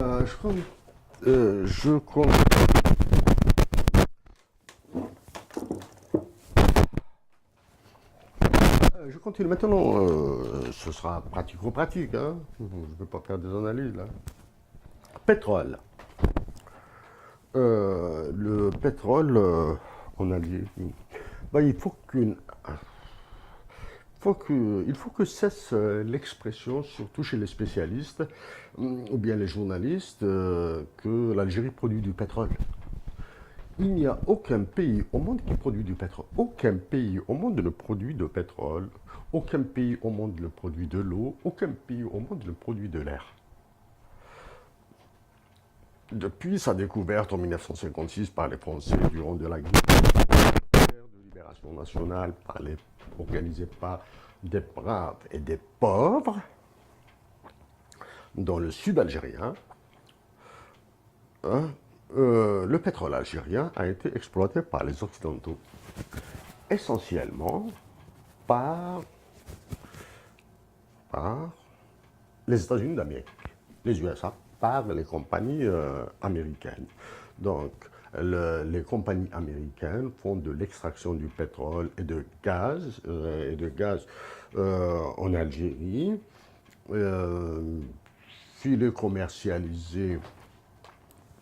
Je compte, je compte, je continue maintenant. Ce sera pratico-pratique, hein. Je ne vais pas faire des analyses là. Pétrole. Le pétrole en Algérie. Bah, il faut que cesse l'expression, surtout chez les spécialistes ou bien les journalistes, que l'Algérie produit du pétrole. Il n'y a aucun pays au monde qui produit du pétrole. Aucun pays au monde ne produit de pétrole. Aucun pays au monde ne produit de l'eau. Aucun pays au monde ne produit de l'air. Depuis sa découverte en 1956 par les Français durant de la guerre de libération nationale organisée par des braves et des pauvres dans le sud algérien, hein, le pétrole algérien a été exploité par les Occidentaux, essentiellement par, par les États-Unis d'Amérique, les USA, par les compagnies américaines. Donc, les compagnies américaines font de l'extraction du pétrole et de gaz, en Algérie, puis est commercialisé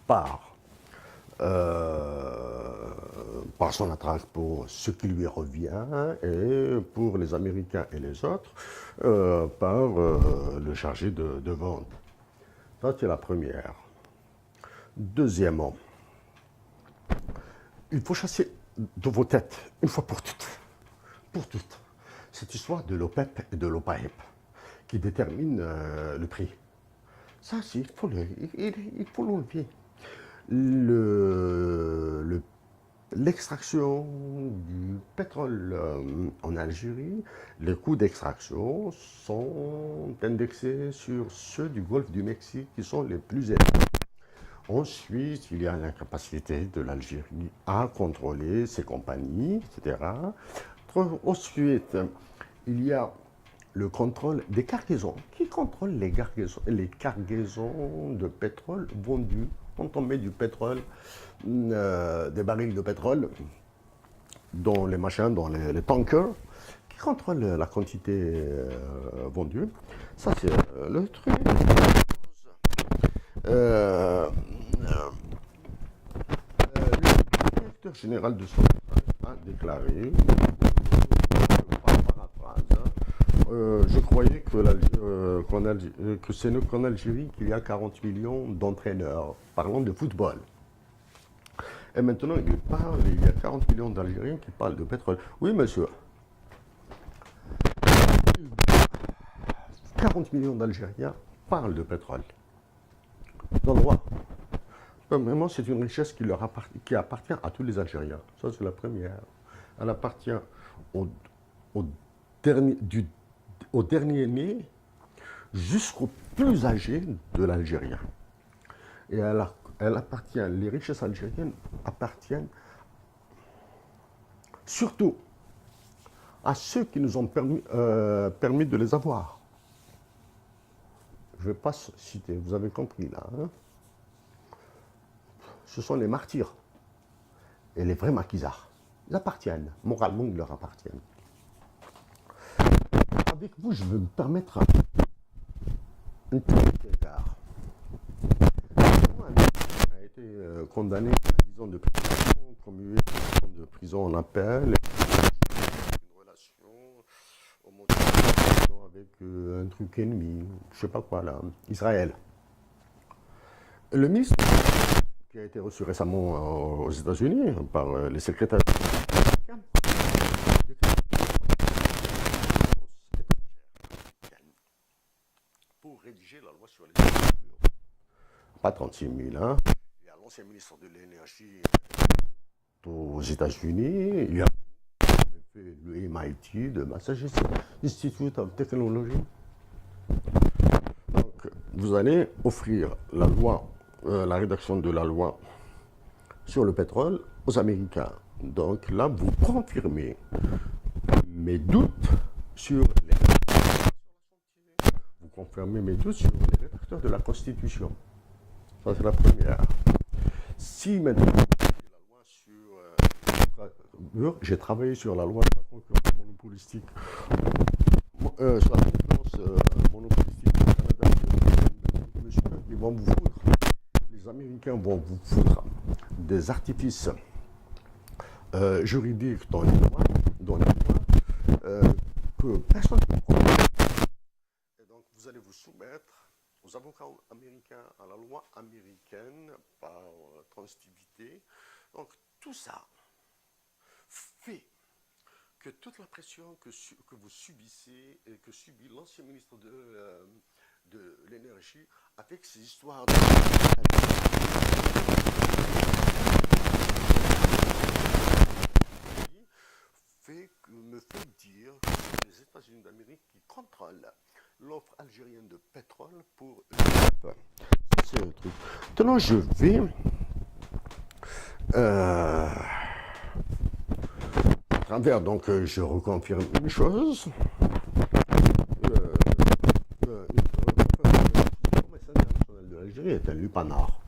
par, par son attract pour ce qui lui revient et pour les Américains et les autres par le chargé de vente. Ça, c'est la première. Deuxièmement, il faut chasser de vos têtes, une fois pour toutes, cette histoire de l'OPEP et de l'OPAEP qui détermine le prix. Ça, il faut l'enlever. L'extraction du pétrole en Algérie, les coûts d'extraction sont indexés sur ceux du golfe du Mexique qui sont les plus élevés. Ensuite, il y a l'incapacité de l'Algérie à contrôler ses compagnies, etc. Ensuite, il y a le contrôle des cargaisons. Qui contrôle les cargaisons de pétrole vendues quand on met du pétrole, des barils de pétrole dans les machins, dans les tankers? Qui contrôle la quantité vendue? Ça, c'est le truc. Le directeur général de son a déclaré, par paraphrase, je croyais que c'est qu'en Algérie qu'il y a 40 millions d'entraîneurs parlant de football. Et maintenant, il y a 40 millions d'Algériens qui parlent de pétrole. Oui, monsieur. 40 millions d'Algériens parlent de pétrole. Dans le droit. Vraiment, c'est une richesse qui appartient à tous les Algériens. Ça, c'est la première. Elle appartient au, au dernier né jusqu'au plus âgé de l'Algérien. Et elle appartient, les richesses algériennes appartiennent surtout à ceux qui nous ont permis de les avoir. Je ne vais pas citer, vous avez compris là. Hein? Ce sont les martyrs et les vrais maquisards. Ils appartiennent, moralement ils leur appartiennent. Avec vous, je veux me permettre un petit écart. A été condamné à 10 ans de prison, commué 10 ans de prison en appel, une relation au avec un truc ennemi, je sais pas quoi là, Israël. Le ministre qui a été reçu récemment aux États-Unis par les secrétaires américains pour rédiger la loi sur les hydrocarbures. Pas 36 000, hein. Il y a l'ancien ministre de l'énergie aux États-Unis, il y a fait le MIT de Massachusetts Institute of Technology. Donc, vous allez offrir la loi, la rédaction de la loi sur le pétrole aux Américains. Donc là, vous confirmez mes doutes sur les... Vous confirmez mes doutes sur les rédacteurs de la Constitution. Ça, c'est la première. Si maintenant, la loi sur, j'ai travaillé sur la loi de la concurrence monopolistique, sur la concurrence monopolistique au Canada, monsieur, ils vont vous foutre, les Américains vont vous foutre des artifices juridiques dans les lois que personne ne comprend. Et donc, vous allez vous soumettre aux avocats américains, à la loi américaine par transitivité. Donc, tout ça fait que toute la pression que vous subissez et que subit l'ancien ministre de l'énergie avec ces histoires de me fait dire que c'est les États-Unis d'Amérique qui contrôlent l'offre algérienne de pétrole pour l'Europe. C'est le truc. Maintenant, je vais à travers, donc, je reconfirme une chose. Le commerce international de l'Algérie est un lupanar.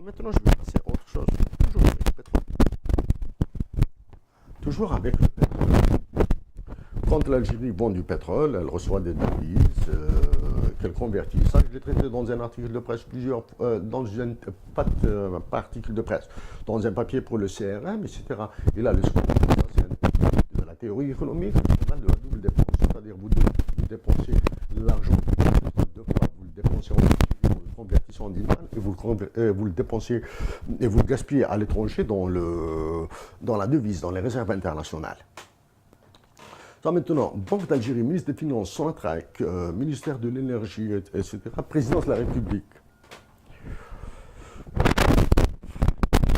Maintenant, je vais passer à autre chose. Toujours avec le pétrole. Toujours avec le pétrole. Quand l'Algérie vend du pétrole, elle reçoit des devises qu'elle convertit. Ça, je l'ai traité dans un article de presse, pas article de presse, dans un papier pour le CRM, etc. Et là, c'est de la théorie économique, on a de la double dépense. C'est-à-dire, vous dépensez l'argent deux fois, vous le dépensez en Algérie, vous le convertissez en dinar, et vous le dépensez et vous le gaspillez à l'étranger dans la devise, dans les réserves internationales. Ça, maintenant, Banque d'Algérie, ministre des Finances, Sonatrach, ministère de l'Énergie, etc., présidence de la République,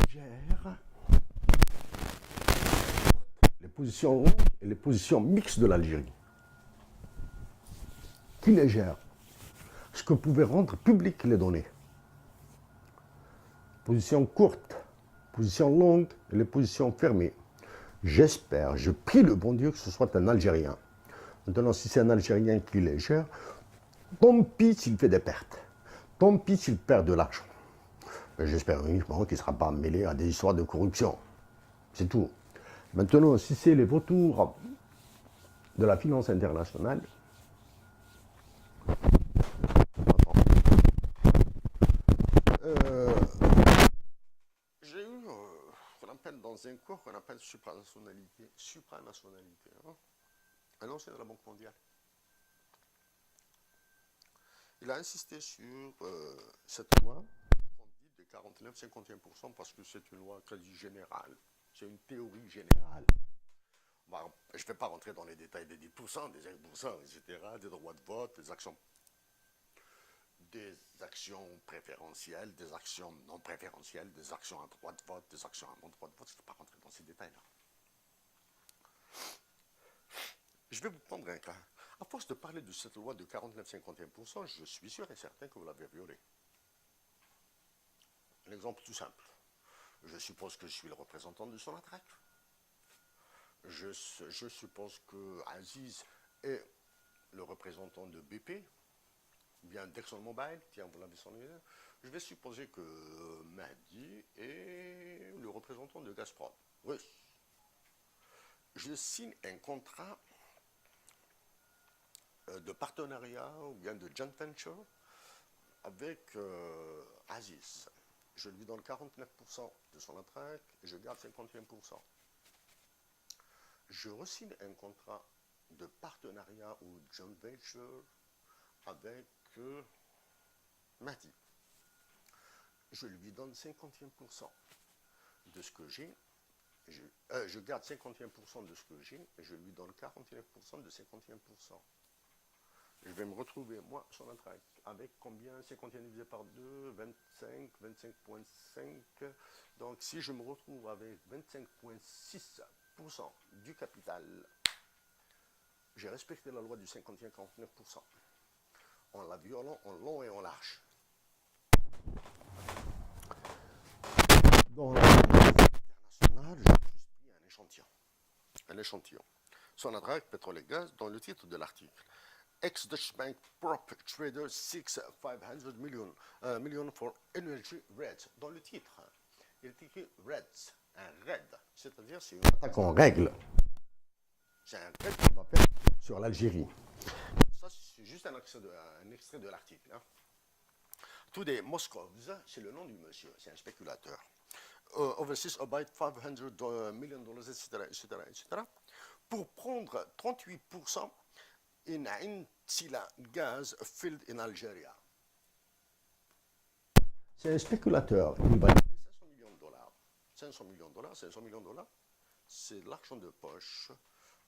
gère les positions longues et les positions mixtes de l'Algérie. Qui les gère? Ce que pouvait rendre public les données. Position courte, position longue et les positions fermées. J'espère, je prie le bon Dieu que ce soit un Algérien. Maintenant, si c'est un Algérien qui les gère, tant pis s'il fait des pertes. Tant pis s'il perd de l'argent. J'espère uniquement qu'il ne sera pas mêlé à des histoires de corruption. C'est tout. Maintenant, si c'est les vautours de la finance internationale, j'ai eu qu'on appelle dans un cours qu'on appelle supranationalité. Un ancien de la Banque mondiale. Il a insisté sur cette loi qu'on dit de 49-51% parce que c'est une loi quasi générale. C'est une théorie générale. Bon, je ne vais pas rentrer dans les détails des 10%, des 1%, etc., des droits de vote, des actions préférentielles, des actions non préférentielles, des actions à droit de vote, des actions à non droit de vote. Je ne vais pas rentrer dans ces détails-là. Je vais vous prendre un cas. À force de parler de cette loi de 49-51%, je suis sûr et certain que vous l'avez violée. Un exemple tout simple. Je suppose que je suis le représentant de Sonatrach. Je suppose que Aziz est le représentant de BP, bien d'ExxonMobil, tiens, vous l'avez sonné. Je vais supposer que Mahdi est le représentant de Gazprom. Oui. Je signe un contrat de partenariat ou bien de joint venture avec Aziz. Je lui donne 49% de son attraque et je garde 51%. Je re-signe un contrat de partenariat ou joint venture avec Mahdi. Je lui donne 51% de ce que j'ai. Je garde 51% de ce que j'ai et je lui donne 49% de 51%. Je vais me retrouver, moi, sur la traque, avec combien? 51 divisé par 2, 25, 25,5. Donc, si je me retrouve avec 25,6% du capital, j'ai respecté la loi du 51-49%. En la violant en long et en large. Dans la loi internationale, j'ai juste pris un échantillon. Sonatrach, pétrole et gaz, dans le titre de l'article. ex-Dutch bank prop trader seeks 500 million for energy raids. Dans le titre, il est écrit raids, un raid, c'est-à-dire c'est une attaque en règle. C'est un raid qu'on va faire sur l'Algérie. Ça, c'est juste un extrait de l'article. Hein. Today, Moscovs, c'est le nom du monsieur, c'est un spéculateur. Overseas about 500 million dollars, etc., pour prendre 38% in Ain Sila gas field in Algeria. C'est un spéculateur. Il va lever 500 millions de dollars. 500 millions de dollars, 500 millions de dollars, c'est l'argent de poche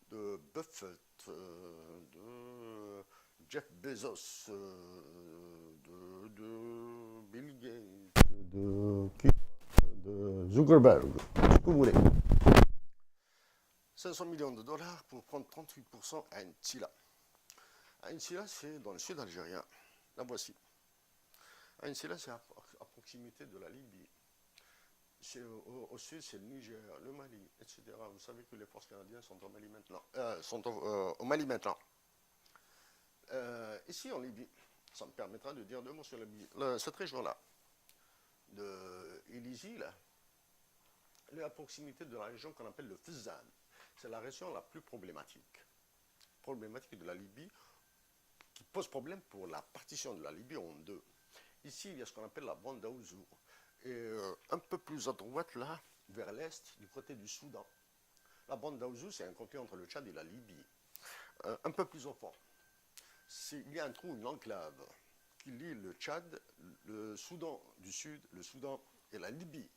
de Buffett, de Jeff Bezos, de Bill Gates, de Zuckerberg, ce que vous voulez. 500 millions de dollars pour prendre 38% à Ain Sila. Ain Sila, c'est dans le sud algérien. La voici. Ain Sila, c'est à proximité de la Libye. Au sud, c'est le Niger, le Mali, etc. Vous savez que les forces canadiennes sont au Mali maintenant. Au Mali maintenant. Ici, en Libye, ça me permettra de dire deux mots sur la Libye. Cette région-là, de Illizi, elle est à proximité de la région qu'on appelle le Fezzan. C'est la région la plus problématique de la Libye, qui pose problème pour la partition de la Libye en deux. Ici, il y a ce qu'on appelle la bande d'Aouzou. Et un peu plus à droite, là, vers l'est, du côté du Soudan. La bande d'Aouzou, c'est un conflit entre le Tchad et la Libye. Un peu plus au fond, il y a un trou, une enclave, qui lie le Tchad, le Soudan du Sud, le Soudan et la Libye.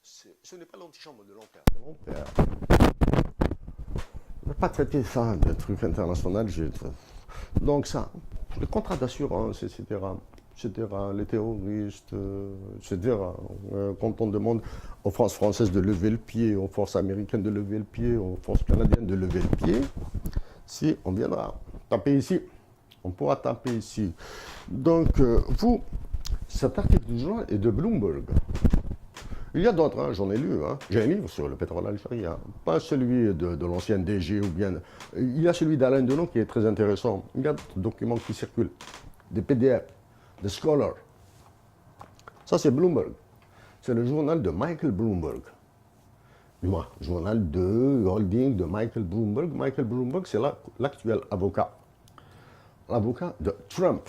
Ce n'est pas l'antichambre de l'enfer. L'enfer. On ne va pas traiter ça d'un truc international. Donc ça, les contrats d'assurance, etc., les terroristes, etc. Quand on demande aux forces françaises de lever le pied, aux forces américaines de lever le pied, aux forces canadiennes de lever le pied, si on viendra taper ici, on pourra taper ici. Donc, cet article du journal est de Bloomberg. Il y a d'autres, hein, j'en ai lu. Hein. J'ai un livre sur le pétrole algérien, pas celui de l'ancien DG ou bien. Il y a celui d'Alain Delon qui est très intéressant. Il y a d'autres documents qui circulent, des PDF, des scholars. Ça, c'est Bloomberg. C'est le journal de Michael Bloomberg. Du moins, journal de holding de Michael Bloomberg. Michael Bloomberg, c'est l'actuel avocat. L'avocat de Trump.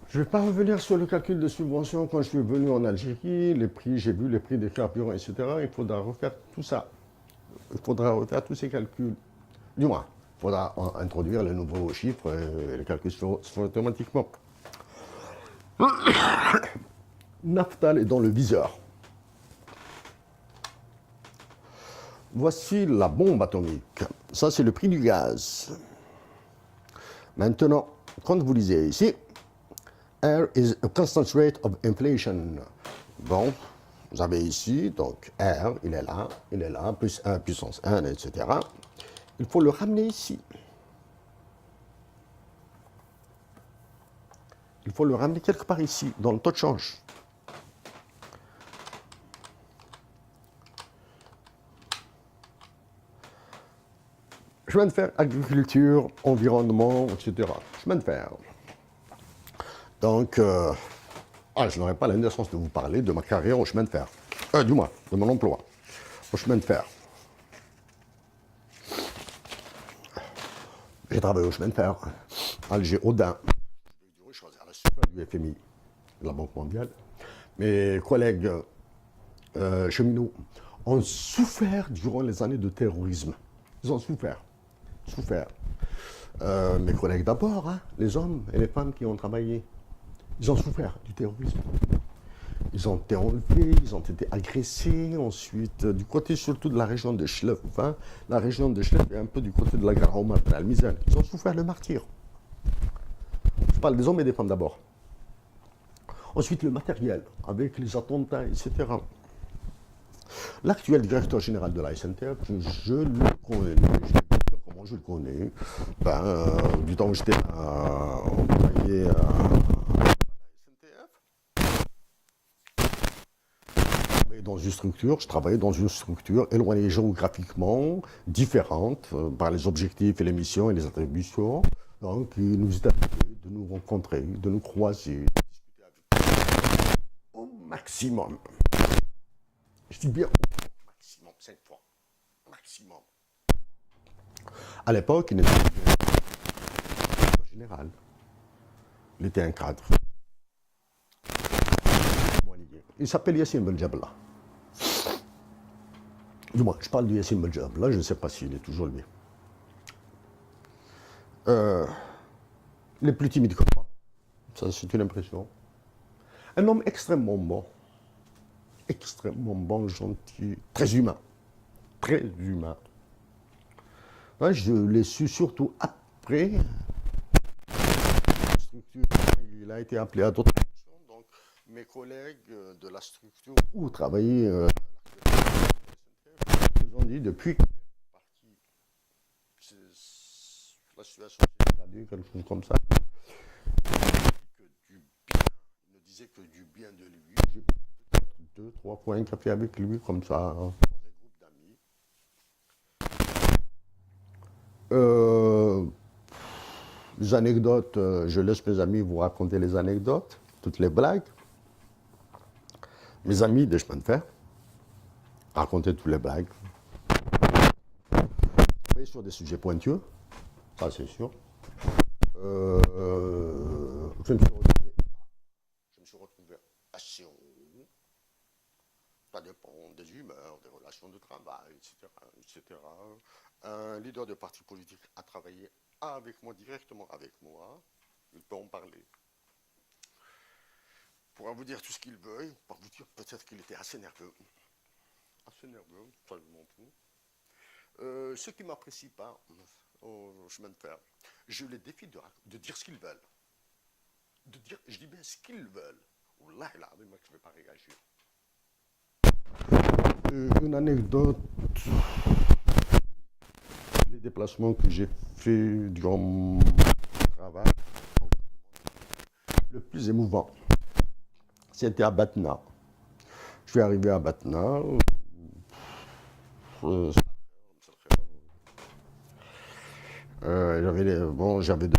Je ne vais pas revenir sur le calcul de subvention quand je suis venu en Algérie, les prix, j'ai vu les prix des carburants, etc. Il faudra refaire tout ça. Il faudra refaire tous ces calculs. Du moins, il faudra introduire les nouveaux chiffres et les calculs se font automatiquement. Naftal est dans le viseur. Voici la bombe atomique. Ça, c'est le prix du gaz. Maintenant, quand vous lisez ici, R is a constant rate of inflation. Bon, vous avez ici, donc R, il est là, plus 1 puissance 1, etc. Il faut le ramener ici. Il faut le ramener quelque part ici, dans le taux de change. Chemin de fer, agriculture, environnement, etc. Chemin de fer. Donc, je n'aurai pas l'indécence de vous parler de ma carrière au chemin de fer. Du moins, de mon emploi au chemin de fer. J'ai travaillé au chemin de fer. Alger, Audin. À la suite du FMI, de la Banque mondiale. Mes collègues cheminots ont souffert durant les années de terrorisme. Ils ont souffert. Mes collègues d'abord, hein, les hommes et les femmes qui ont travaillé, ils ont souffert du terrorisme. Ils ont été enlevés, ils ont été agressés. Ensuite, du côté surtout de la région de Chlef, hein, la région de Chlef est un peu du côté de la gare Omar, de Almizan. Ils ont souffert le martyre. Je parle des hommes et des femmes d'abord. Ensuite, le matériel, avec les attentats, etc. L'actuel directeur général de la SNTF, je le connais. Comment je le connais? Du temps où j'étais employé à la SNTF, dans une structure, je travaillais dans une structure éloignée géographiquement, différente par les objectifs et les missions et les attributions. Donc, il nous est arrivé de nous rencontrer, de nous croiser, de discuter avec au maximum. Je dis bien au maximum, 5 fois. Maximum. À l'époque, il n'était pas général. Il était un cadre. Il s'appelle Yassine Beljabla. Du moins, je parle de Yassine Beljabla, je ne sais pas s'il est toujours lui. Il est plus timide que moi, ça c'est une impression. Un homme extrêmement bon, gentil, très humain. Très humain. Ouais, je l'ai su surtout après. Il a été appelé à d'autres fonctions, donc mes collègues de la structure où travaillait nous ont dit depuis qu'il est parti, la situation s'est dégradée, quelque chose comme ça. Il ne disait que du bien de lui. J'ai peut-être 2, 3 fois un café avec lui comme ça, hein, dans un groupe d'amis. Les anecdotes, je laisse mes amis vous raconter les anecdotes, toutes les blagues. Mes amis de chemin de fer racontaient toutes les blagues. Et sur des sujets pointueux, ça c'est sûr. Je me suis retrouvé assez haut. Ça dépend des humeurs, des relations de travail, etc., etc. Un leader de parti politique a travaillé avec moi, directement avec moi. Il peut en parler. Pourra vous dire tout ce qu'il veut, pour vous dire peut-être qu'il était assez nerveux. Assez nerveux, ça je m'en fous. Ceux qui ne m'apprécient pas au chemin de fer, je les défie de dire ce qu'ils veulent. Je dis bien ce qu'ils veulent. Wallah, là, je ne vais pas réagir. Une anecdote, les déplacements que j'ai faits durant mon travail, le plus émouvant, c'était à Batna. Je suis arrivé à Batna. J'avais demandé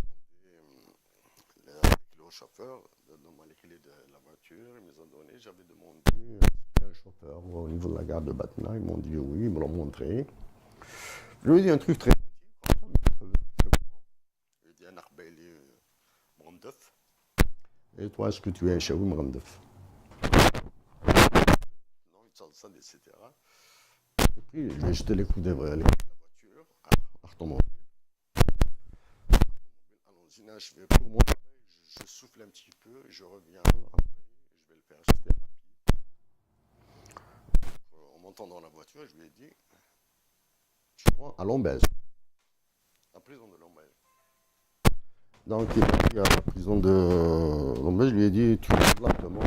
au chauffeur de demander les clés de la voiture, ils me les ont donné. J'avais demandé un chauffeur au niveau de la gare de Batna, ils m'ont dit oui, ils me l'ont montré. Je lui ai dit un truc très gentil. Je lui ai dit un arbeli Mrandef. Et toi, est-ce que tu es un chaoui Mrandef? Non, il s'en sent, etc. Et puis, je vais jeter les coups de la voiture à automobile. Allons-y, là, je vais pour moi, je souffle un petit peu, je reviens après, je vais le faire jeter rapide. En montant dans la voiture, je lui ai dit, tu vois, à Lombez, la prison de Lombez. Donc, il est pris à la prison de Lombez, je lui ai dit, tu vas simplement.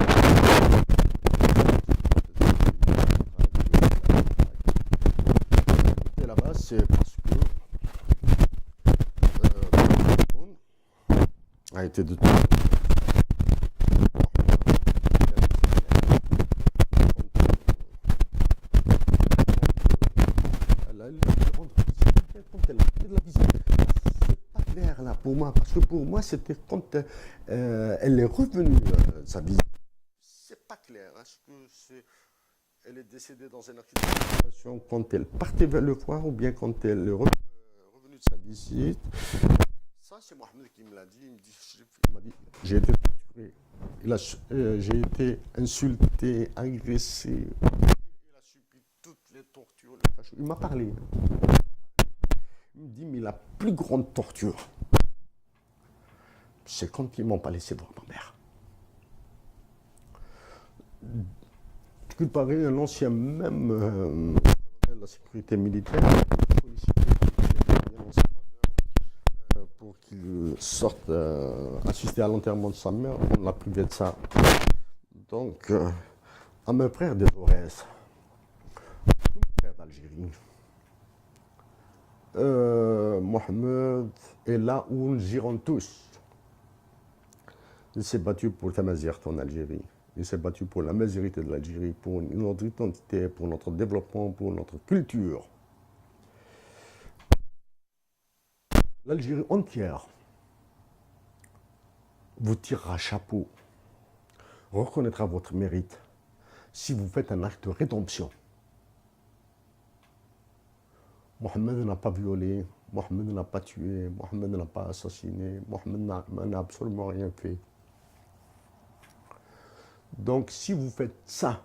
Et là-bas, c'est parce que a été de tout. C'est pas clair là pour moi, parce que pour moi c'était quand elle est revenue de sa visite. C'est pas clair. Est-ce que elle est décédée dans un accident quand elle partait vers le foire ou bien quand elle est revenue de sa visite? Ça, c'est Mohamed qui me l'a dit. Il m'a dit, j'ai été torturé. J'ai été insulté, agressé. Il a subi toutes les tortures. Il m'a parlé. Il me dit, mais la plus grande torture, c'est quand ils ne m'ont pas laissé voir ma mère. Il paraît, un ancien même de la sécurité militaire pour qu'il sorte assister à l'enterrement de sa mère, on l'a privé de ça. Donc, à mes frères des Aurès, tous mes frères d'Algérie, Mohamed est là où nous irons tous. Il s'est battu pour Tamazigh en Algérie. Il s'est battu pour la majorité de l'Algérie, pour notre identité, pour notre développement, pour notre culture. L'Algérie entière vous tirera chapeau, reconnaîtra votre mérite si vous faites un acte de rédemption. Mohamed n'a pas violé, Mohamed n'a pas tué, Mohamed n'a pas assassiné, Mohamed n'a absolument rien fait. Donc si vous faites ça,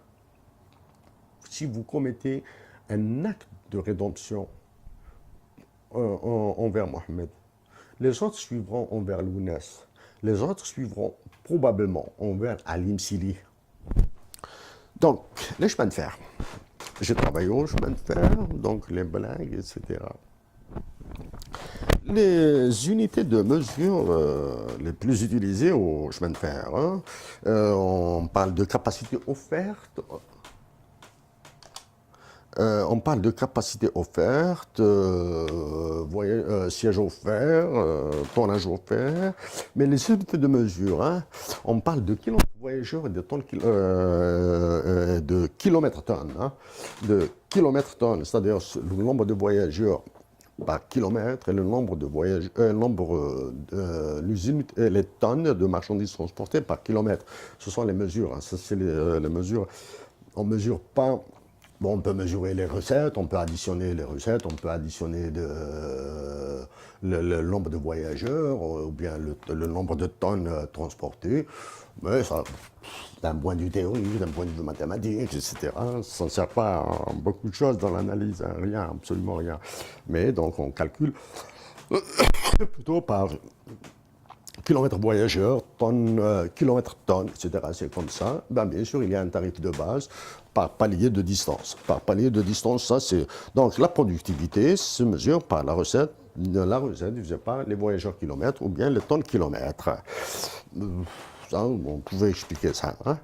si vous commettez un acte de rédemption envers Mohamed, les autres suivront envers Lounes, les autres suivront probablement envers Alim Sili. Donc, les chemins de fer. J'ai travaillé au chemin de fer, donc les blagues, etc. Les unités de mesure les plus utilisées au chemin de fer, hein, on parle de capacité offerte. On parle de capacité offerte, siège offert, tonnage offert, mais les unités de mesure, hein, on parle de kilomètres voyageurs et de kilomètres-tonnes, hein, de kilomètres-tonnes, c'est-à-dire le nombre de voyageurs par kilomètre et le nombre de les tonnes de marchandises transportées par kilomètre. Ce sont les mesures, hein, ça c'est les mesures. On ne mesure pas. Bon, on peut mesurer les recettes, on peut additionner les recettes, on peut additionner le nombre de voyageurs ou bien le nombre de tonnes transportées. Mais ça, d'un point de vue théorique, d'un point de vue mathématique, etc., ça ne sert pas à beaucoup de choses dans l'analyse, hein, rien, absolument rien. Mais donc on calcule plutôt par kilomètres voyageurs, tonnes, kilomètres-tonnes, etc. C'est comme ça. Ben, bien sûr, il y a un tarif de base par palier de distance. Par palier de distance, ça c'est... Donc la productivité se mesure par la recette divisée par les voyageurs kilomètres ou bien les tonnes kilomètres. Ça, on pouvait expliquer ça. Hein.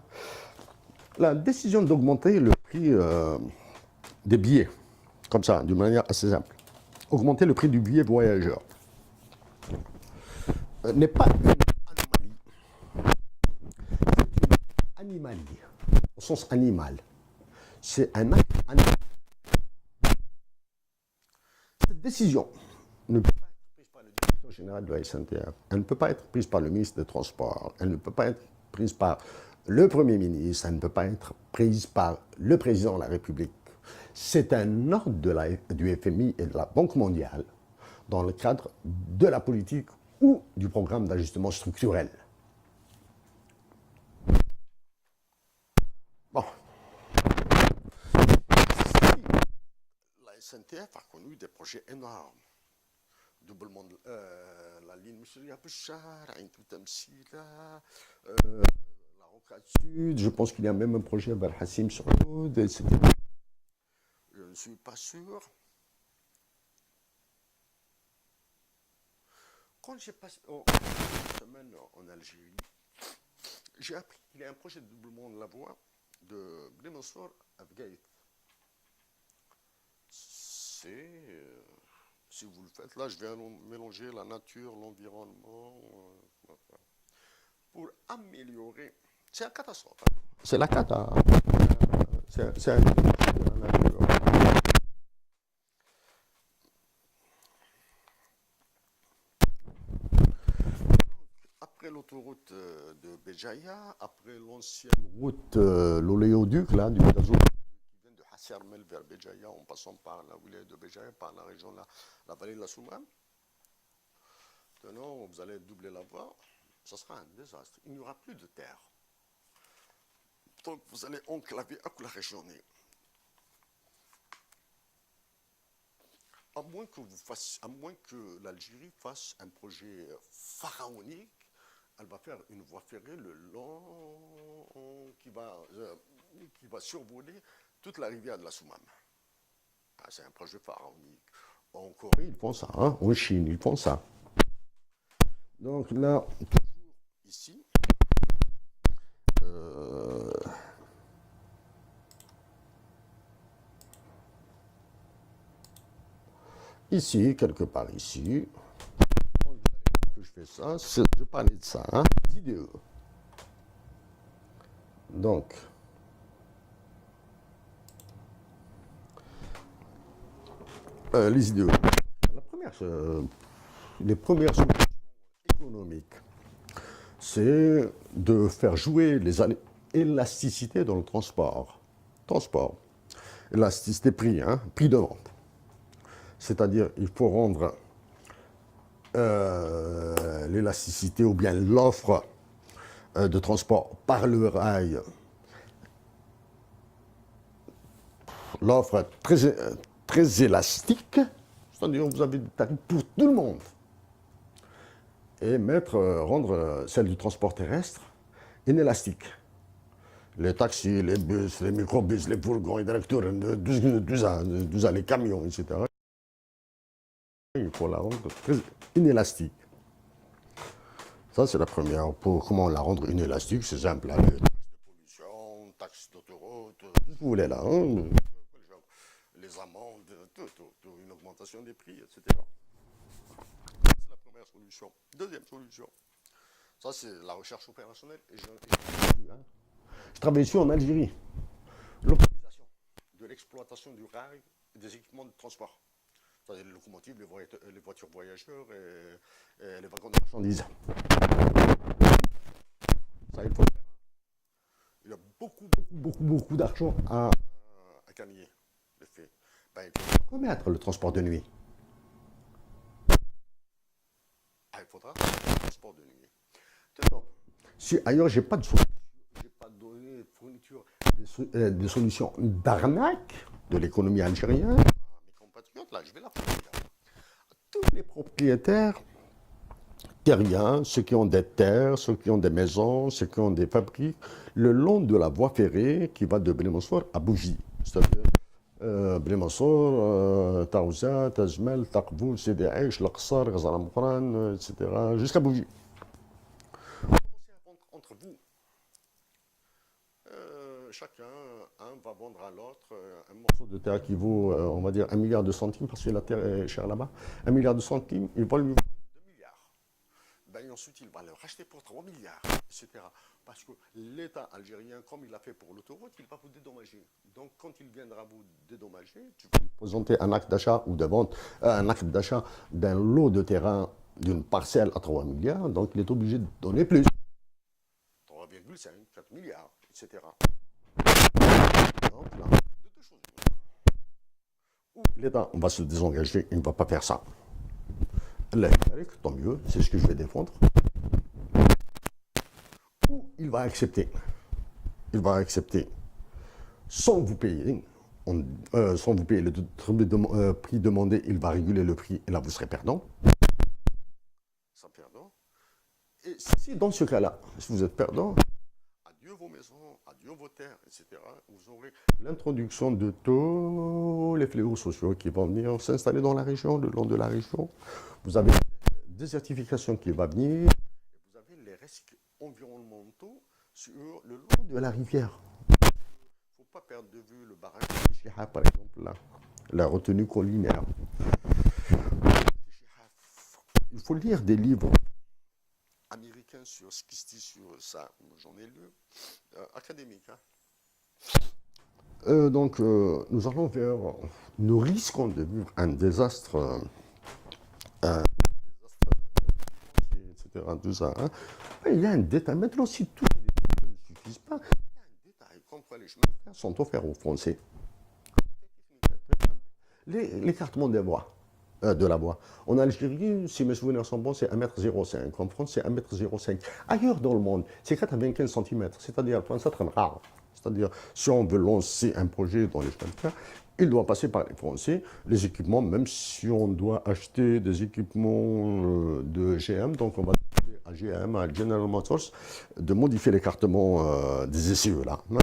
La décision d'augmenter le prix des billets, comme ça, d'une manière assez simple. Augmenter le prix du billet voyageur n'est pas une anomalie. C'est une animalie, au sens animal. C'est un acte animal. Cette décision ne peut pas être prise par le directeur général de la SNTF, elle ne peut pas être prise par le ministre des Transports, elle ne peut pas être prise par le Premier ministre, elle ne peut pas être prise par le Président de la République. C'est un ordre du FMI et de la Banque mondiale dans le cadre de la politique ou du programme d'ajustement structurel. Bon. La SNTF a connu des projets énormes. Doublement la ligne Moussoulia Bouchard, Ain Toutamsila, la Rocade Sud, je pense qu'il y a même un projet vers Hassim Saoud, etc. Je ne suis pas sûr. Quand j'ai passé une semaine en Algérie, j'ai appris qu'il y a un projet de doublement de la voie de Blémensor à Bgaït. C'est, si vous le faites, là je viens mélanger la nature, l'environnement, pour améliorer. C'est une catastrophe. Hein. C'est la cata. C'est un après l'autoroute de Béjaïa, après l'ancienne route, l'oléoduc, là, du gazoduc qui vient de Hassermel vers Béjaïa, en passant par la wilaya de Béjaïa, par la région, la vallée de la Soumane. Maintenant, vous allez doubler la voie, ça sera un désastre. Il n'y aura plus de terre. Donc, vous allez enclaver à la région. À moins que l'Algérie fasse un projet pharaonique, elle va faire une voie ferrée le long qui va survoler toute la rivière de la Soumane. Ah, c'est un projet pharaonique. En Corée, ils font ça. Hein? En Chine, ils font ça. Donc là, toujours ici, ici, quelque part ici, que je fais ça, je parlais de ça, hein, IDE. Donc, les idéaux. Les premières solutions économiques, c'est de faire jouer les élasticités dans le transport. Transport. Élasticité prix, hein, prix de vente. C'est-à-dire, il faut rendre l'élasticité ou bien l'offre de transport par le rail, l'offre très élastique, c'est-à-dire vous avez des tarifs pour tout le monde, et rendre celle du transport terrestre inélastique. Les taxis, les bus, les microbus, les fourgons, les tracteurs, les camions, etc. Il faut la rendre très inélastique. Ça, c'est la première. Pour comment la rendre inélastique, c'est simple. Hein, les taxes de pollution, taxes d'autoroute, tout ce que vous voulez là. Hein, les amendes, une augmentation des prix, etc. C'est la première solution. Deuxième solution, ça c'est la recherche opérationnelle. Je travaille ici en Algérie. L'optimisation de l'exploitation du rail et des équipements de transport. C'est-à-dire les locomotives, les voitures voyageurs et les wagons de marchandises. Ça, il faut le faire. Il y a beaucoup d'argent à gagner. Le fait. Ben, il faut remettre le transport de nuit. Il faudra le transport de nuit. Maintenant, si ailleurs, j'ai pas de solution, j'ai pas donné de fourniture des solutions d'arnaque de l'économie algérienne, mes compatriotes, là, je vais la fournir. Tous les propriétaires terriens, ceux qui ont des terres, ceux qui ont des maisons, ceux qui ont des fabriques, le long de la voie ferrée qui va de Blémansour à Bougie. C'est-à-dire Blémansour, Taouza, Tajmel, Taqboul, Sidi Aïch, L'Aqsar, Ghazal Mqran, etc. jusqu'à Bougie. Commencez à vendre entre vous. Chacun va vendre à l'autre un morceau de terre qui vaut, on va dire, 1 milliard de centimes, parce que la terre est chère là-bas. 1 milliard de centimes, il va lui vendre 2 milliards. Ben, et ensuite, il va le racheter pour 3 milliards, etc. Parce que l'État algérien, comme il l'a fait pour l'autoroute, il va vous dédommager. Donc, quand il viendra vous dédommager, tu vas lui présenter un acte d'achat ou de vente, un acte d'achat d'un lot de terrain, d'une parcelle à 3 milliards, donc il est obligé de donner plus. 3,5, 4 milliards, etc. Donc là, de deux choses. Ou l'État va se désengager, il ne va pas faire ça. Tant mieux, c'est ce que je vais défendre. Ou il va accepter. Il va accepter sans vous payer. Sans vous payer le prix demandé, il va réguler le prix et là vous serez perdant. Sans perdant. Et si dans ce cas-là, si vous êtes perdant, adieu vos maisons, adieu vos terres, etc. Vous aurez l'introduction de tous les fléaux sociaux qui vont venir s'installer dans la région, le long de la région. Vous avez une désertification qui va venir. Et vous avez les risques environnementaux sur le long de la rivière. Il ne faut pas perdre de vue le barrage de Chiha, par exemple, là, la retenue collinaire. Il faut lire des livres américains sur ce qui se dit sur ça. J'en ai lu, académique. Hein. Nous allons vers, nous risquons de vivre un désastre, etc. Tout ça, hein. Il y a un détail. Maintenant, si tous les détails ne suffisent pas, il y a un détail. Comme quoi les chemins de fer sont offerts aux Français. L'écartement des voies. De la voie. En Algérie, si mes souvenirs sont bons, c'est 1,05 m. En France, c'est 1,05 m. Ailleurs dans le monde, c'est 95 cm. C'est-à-dire, ça très rare. C'est-à-dire, si on veut lancer un projet dans les chemins de fer, il doit passer par les Français. Les équipements, même si on doit acheter des équipements de GM, donc on va demander à GM, à General Motors, de modifier l'écartement des essieux là. Donc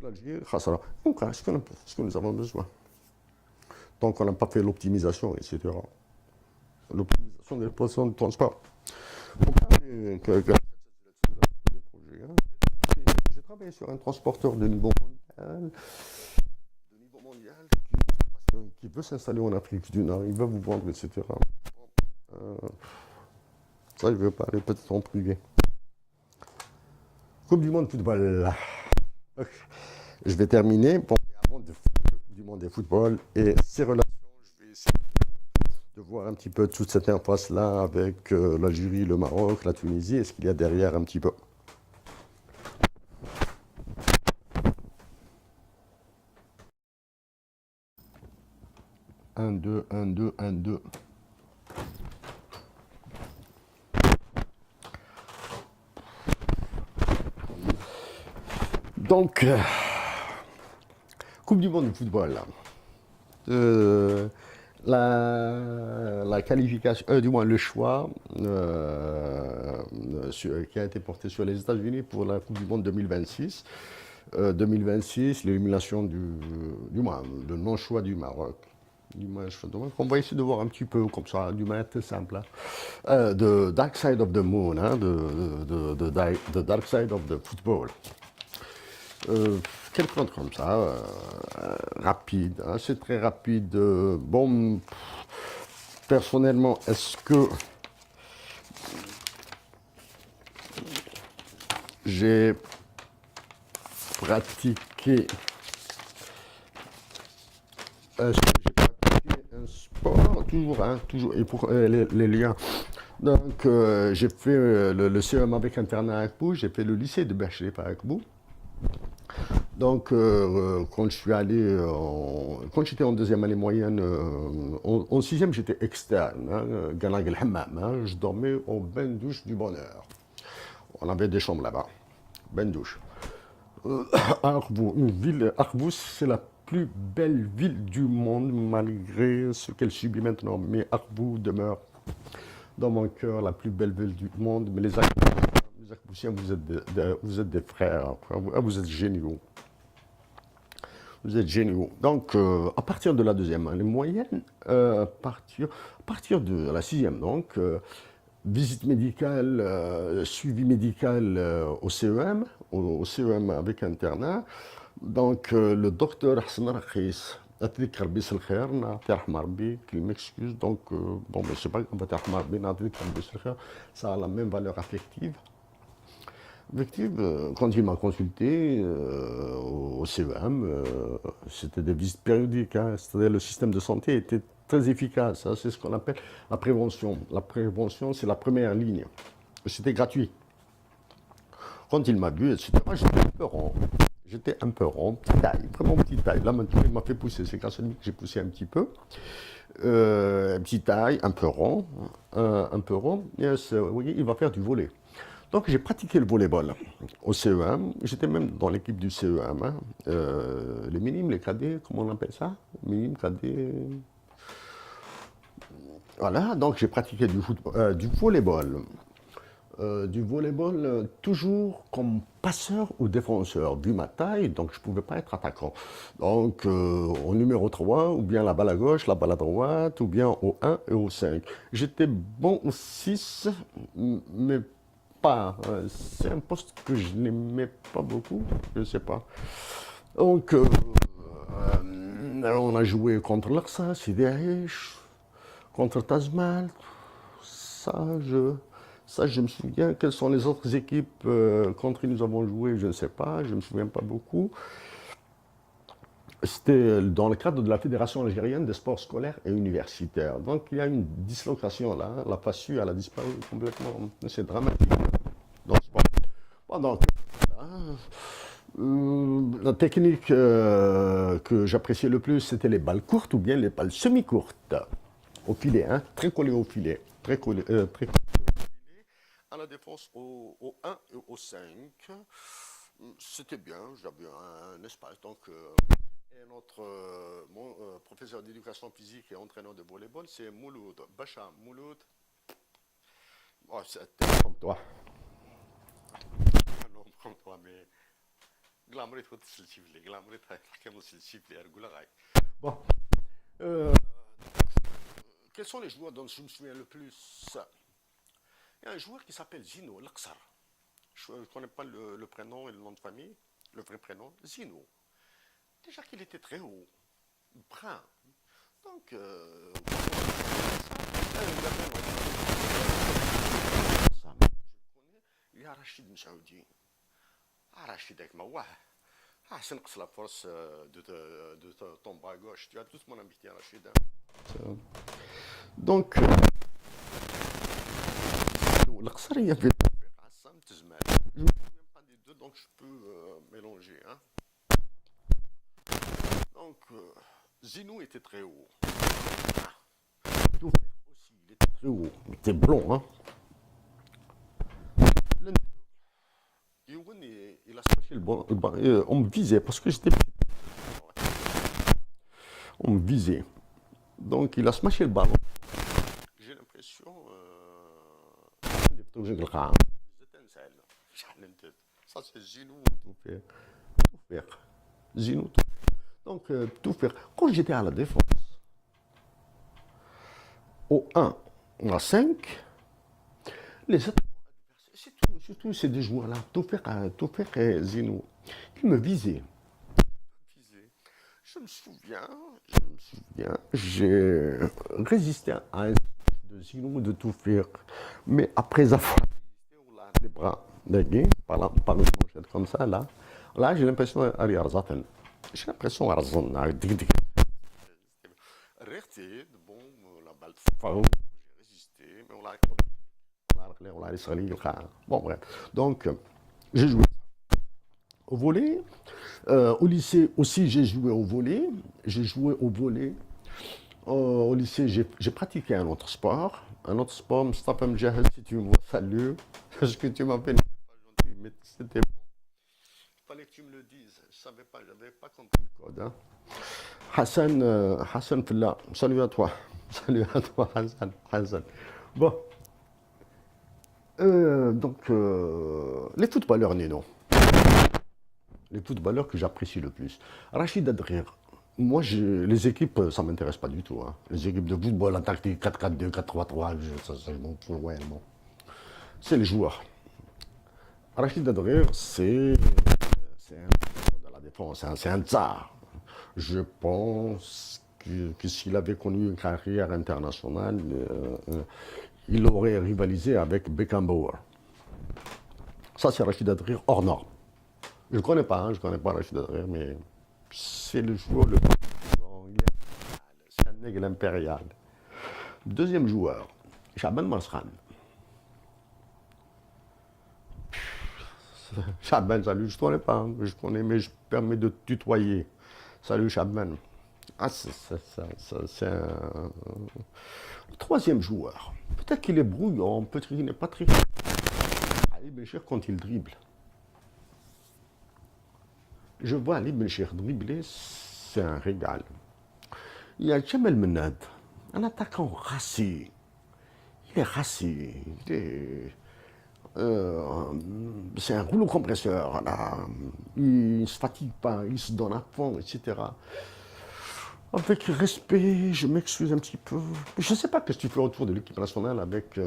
l'Algérie, ce que nous avons besoin. Tant qu'on n'a pas fait l'optimisation, etc. L'optimisation des poissons de transport. J'ai travaillé sur un transporteur de niveau mondial, qui veut s'installer en Afrique du Nord, il va vous vendre, etc. Ça, je vais parler peut-être en privé. Coupe du monde de football. Ok. Je vais terminer. Bon, avant de la Coupe du monde de football et ses relations, je vais essayer de voir un petit peu toute cette impasse-là avec l'Algérie, le Maroc, la Tunisie. Est-ce qu'il y a derrière un petit peu? Un, deux, un, deux, un, deux. Donc, Coupe du monde de football. Là. Euh, la qualification, du moins le choix qui a été porté sur les États-Unis pour la Coupe du Monde 2026. 2026, l'élimination du moins, le non-choix du Maroc. Donc on va essayer de voir un petit peu comme ça, du moins très simple. Hein. The Dark Side of the Moon, hein, the Dark Side of the Football. Quelque chose comme ça, rapide, hein, c'est très rapide. Bon, personnellement, est-ce que j'ai pratiqué, est-ce que j'ai pratiqué un sport? Toujours, hein, toujours, et pour les liens. Donc, j'ai fait le CEM avec internat à Akbou, j'ai fait le lycée de Berchlep à Akbou. Donc, quand je suis allé, quand j'étais en deuxième année moyenne, en sixième, j'étais externe, hein, Ganag el Hammam, hein, je dormais au bain douche du bonheur. On avait des chambres là-bas, bain douche. Akbou, une ville, Akbou, c'est la plus belle ville du monde, malgré ce qu'elle subit maintenant. Mais Akbou demeure dans mon cœur la plus belle ville du monde. Mais les Akboussiens, vous êtes des frères, vous êtes géniaux. Vous êtes géniaux. Donc, à partir de la deuxième année moyenne, à partir de la sixième, donc, visite médicale, suivi médical au CEM, au CEM avec internat. Donc, le docteur Hassan Rakhis, أعطيك ربي الخير نعطي رحمة ربي qu'il m'excuse donc bon mais je sais pas comment dire رحمة ربي نعطيك ربي الخير ça a la même valeur affective. Quand il m'a consulté au CEM, c'était des visites périodiques, hein, c'est-à-dire le système de santé était très efficace, hein, c'est ce qu'on appelle la prévention. La prévention, c'est la première ligne. C'était gratuit. Quand il m'a vu, etc., j'étais un peu rond. J'étais un peu rond, petite taille, vraiment petite taille. Là, maintenant, il m'a fait pousser. C'est grâce à lui que j'ai poussé un petit peu. Petite taille, un peu rond. Un peu rond. Yes, vous voyez, il va faire du volley. Donc, j'ai pratiqué le volleyball au CEM. J'étais même dans l'équipe du CEM. Hein. Les minimes, les cadets, comment on appelle ça? Minimes, cadets. Voilà, donc j'ai pratiqué du volleyball. Toujours comme passeur ou défenseur, vu ma taille, donc je ne pouvais pas être attaquant. Donc au numéro 3, ou bien la balle à gauche, la balle à droite, ou bien au 1 et au 5. J'étais bon au 6, mais pas. C'est un poste que je n'aimais pas beaucoup, je ne sais pas. Donc on a joué contre l'Aqsa, Sidi Aish, contre Tazmal, ça je me souviens. Quelles sont les autres équipes contre qui nous avons joué? Je ne sais pas, je ne me souviens pas beaucoup. C'était dans le cadre de la Fédération algérienne des sports scolaires et universitaires. Donc il y a une dislocation là, la FASU elle a disparu complètement. C'est dramatique dans le sport. Bon, donc, la technique que j'appréciais le plus, c'était les balles courtes ou bien les balles semi-courtes. Au filet, hein, très collées au filet. Très collées à la défense au 1 et au 5. C'était bien, j'avais un espace. Donc, et mon professeur d'éducation physique et entraîneur de volleyball, c'est Mouloud. Bacha Mouloud. Oh, c'est comme toi. Non, comme toi, mais. Glamouret, Bon. Euh, Quels sont les joueurs dont je me souviens le plus? Il y a un joueur qui s'appelle Zino Laksar. Je ne connais pas le prénom et le nom de famille, le vrai prénom, Zino. Déjà qu'il était très haut, brun. Donc, il y a Rachid Msaoudi. Rachid avec ma ouais. Ah, c'est la force de tomber à gauche. Tu as toute mon amitié, Rachid. Donc, l'Aqsar, il y avait Hassan Tizmal. Je ne me souviens pas des deux, donc je peux mélanger. Hein. Donc, Zinou était très haut. Toufik aussi, il était très haut. Il était blond, hein. L'un des deux. Youn, il a smashé le bon. On me visait parce que j'étais petit. On me visait. Donc, il a smashé le ballon. J'ai l'impression. Les étincelles. Ça, c'est Zinou, tout faire. Tout faire. Zinou, tout faire. Donc, tout faire. Quand j'étais à la défense, au 1, à 5, les autres, c'est tout, c'est des joueurs-là. Tout faire et Zinou. Ils me visaient. Je me souviens, j'ai résisté à un de Zinou de tout faire. Mais après avoir les bras dégués par une manchette comme ça, là j'ai l'impression d'aller à Razatan. J'ai l'impression à Razan. Arrêté, bon, la balle j'ai résisté, mais on l'a laissé aller. Bon, bref. Donc, j'ai joué au volley. Au lycée aussi, j'ai joué au volley. J'ai joué au volley. Au lycée, j'ai pratiqué un autre sport. Un autre sport, Mustafa Mjahel, si tu me vois, salut. Ce que tu m'appelles, c'est pas gentil, mais c'était bon. Il fallait que tu me le dises. Je savais pas, j'avais pas compris le code. Hein. Hassan Filla, salut à toi. Salut à toi, Hassan. Bon, donc, les footballeurs, Nino. Les footballeurs que j'apprécie le plus. Rachid Adrir. Moi, les équipes, ça ne m'intéresse pas du tout. Hein. Les équipes de football, la tactique 4-4-2, 4-3-3, ça je m'en fous royalement. C'est les joueurs. Rachid Adrir, c'est un de la défense, hein, c'est un tsar. Je pense que s'il avait connu une carrière internationale, il aurait rivalisé avec Beckenbauer. Ça, c'est Rachid Adrir hors norme. Je ne connais pas, hein, je connais pas Rachid Adrir, mais c'est le joueur le plus. C'est un aigle impérial. Deuxième joueur, Chaban Marsran. Chaban, salut, je ne connais pas, hein, je connais, mais je permets de tutoyer. Salut Chaban. Ah, c'est un. Troisième joueur. Peut-être qu'il est brouillon, peut-être qu'il n'est pas très. Ali Bencher quand il dribble. Je vois Ali Bencher dribbler, c'est un régal. Il y a Jamel Menad, un attaquant racé. Il est racé. C'est un rouleau compresseur. Là. Il ne se fatigue pas, il se donne à fond, etc. Avec respect, je m'excuse un petit peu. Je ne sais pas ce que tu fais autour de l'équipe nationale avec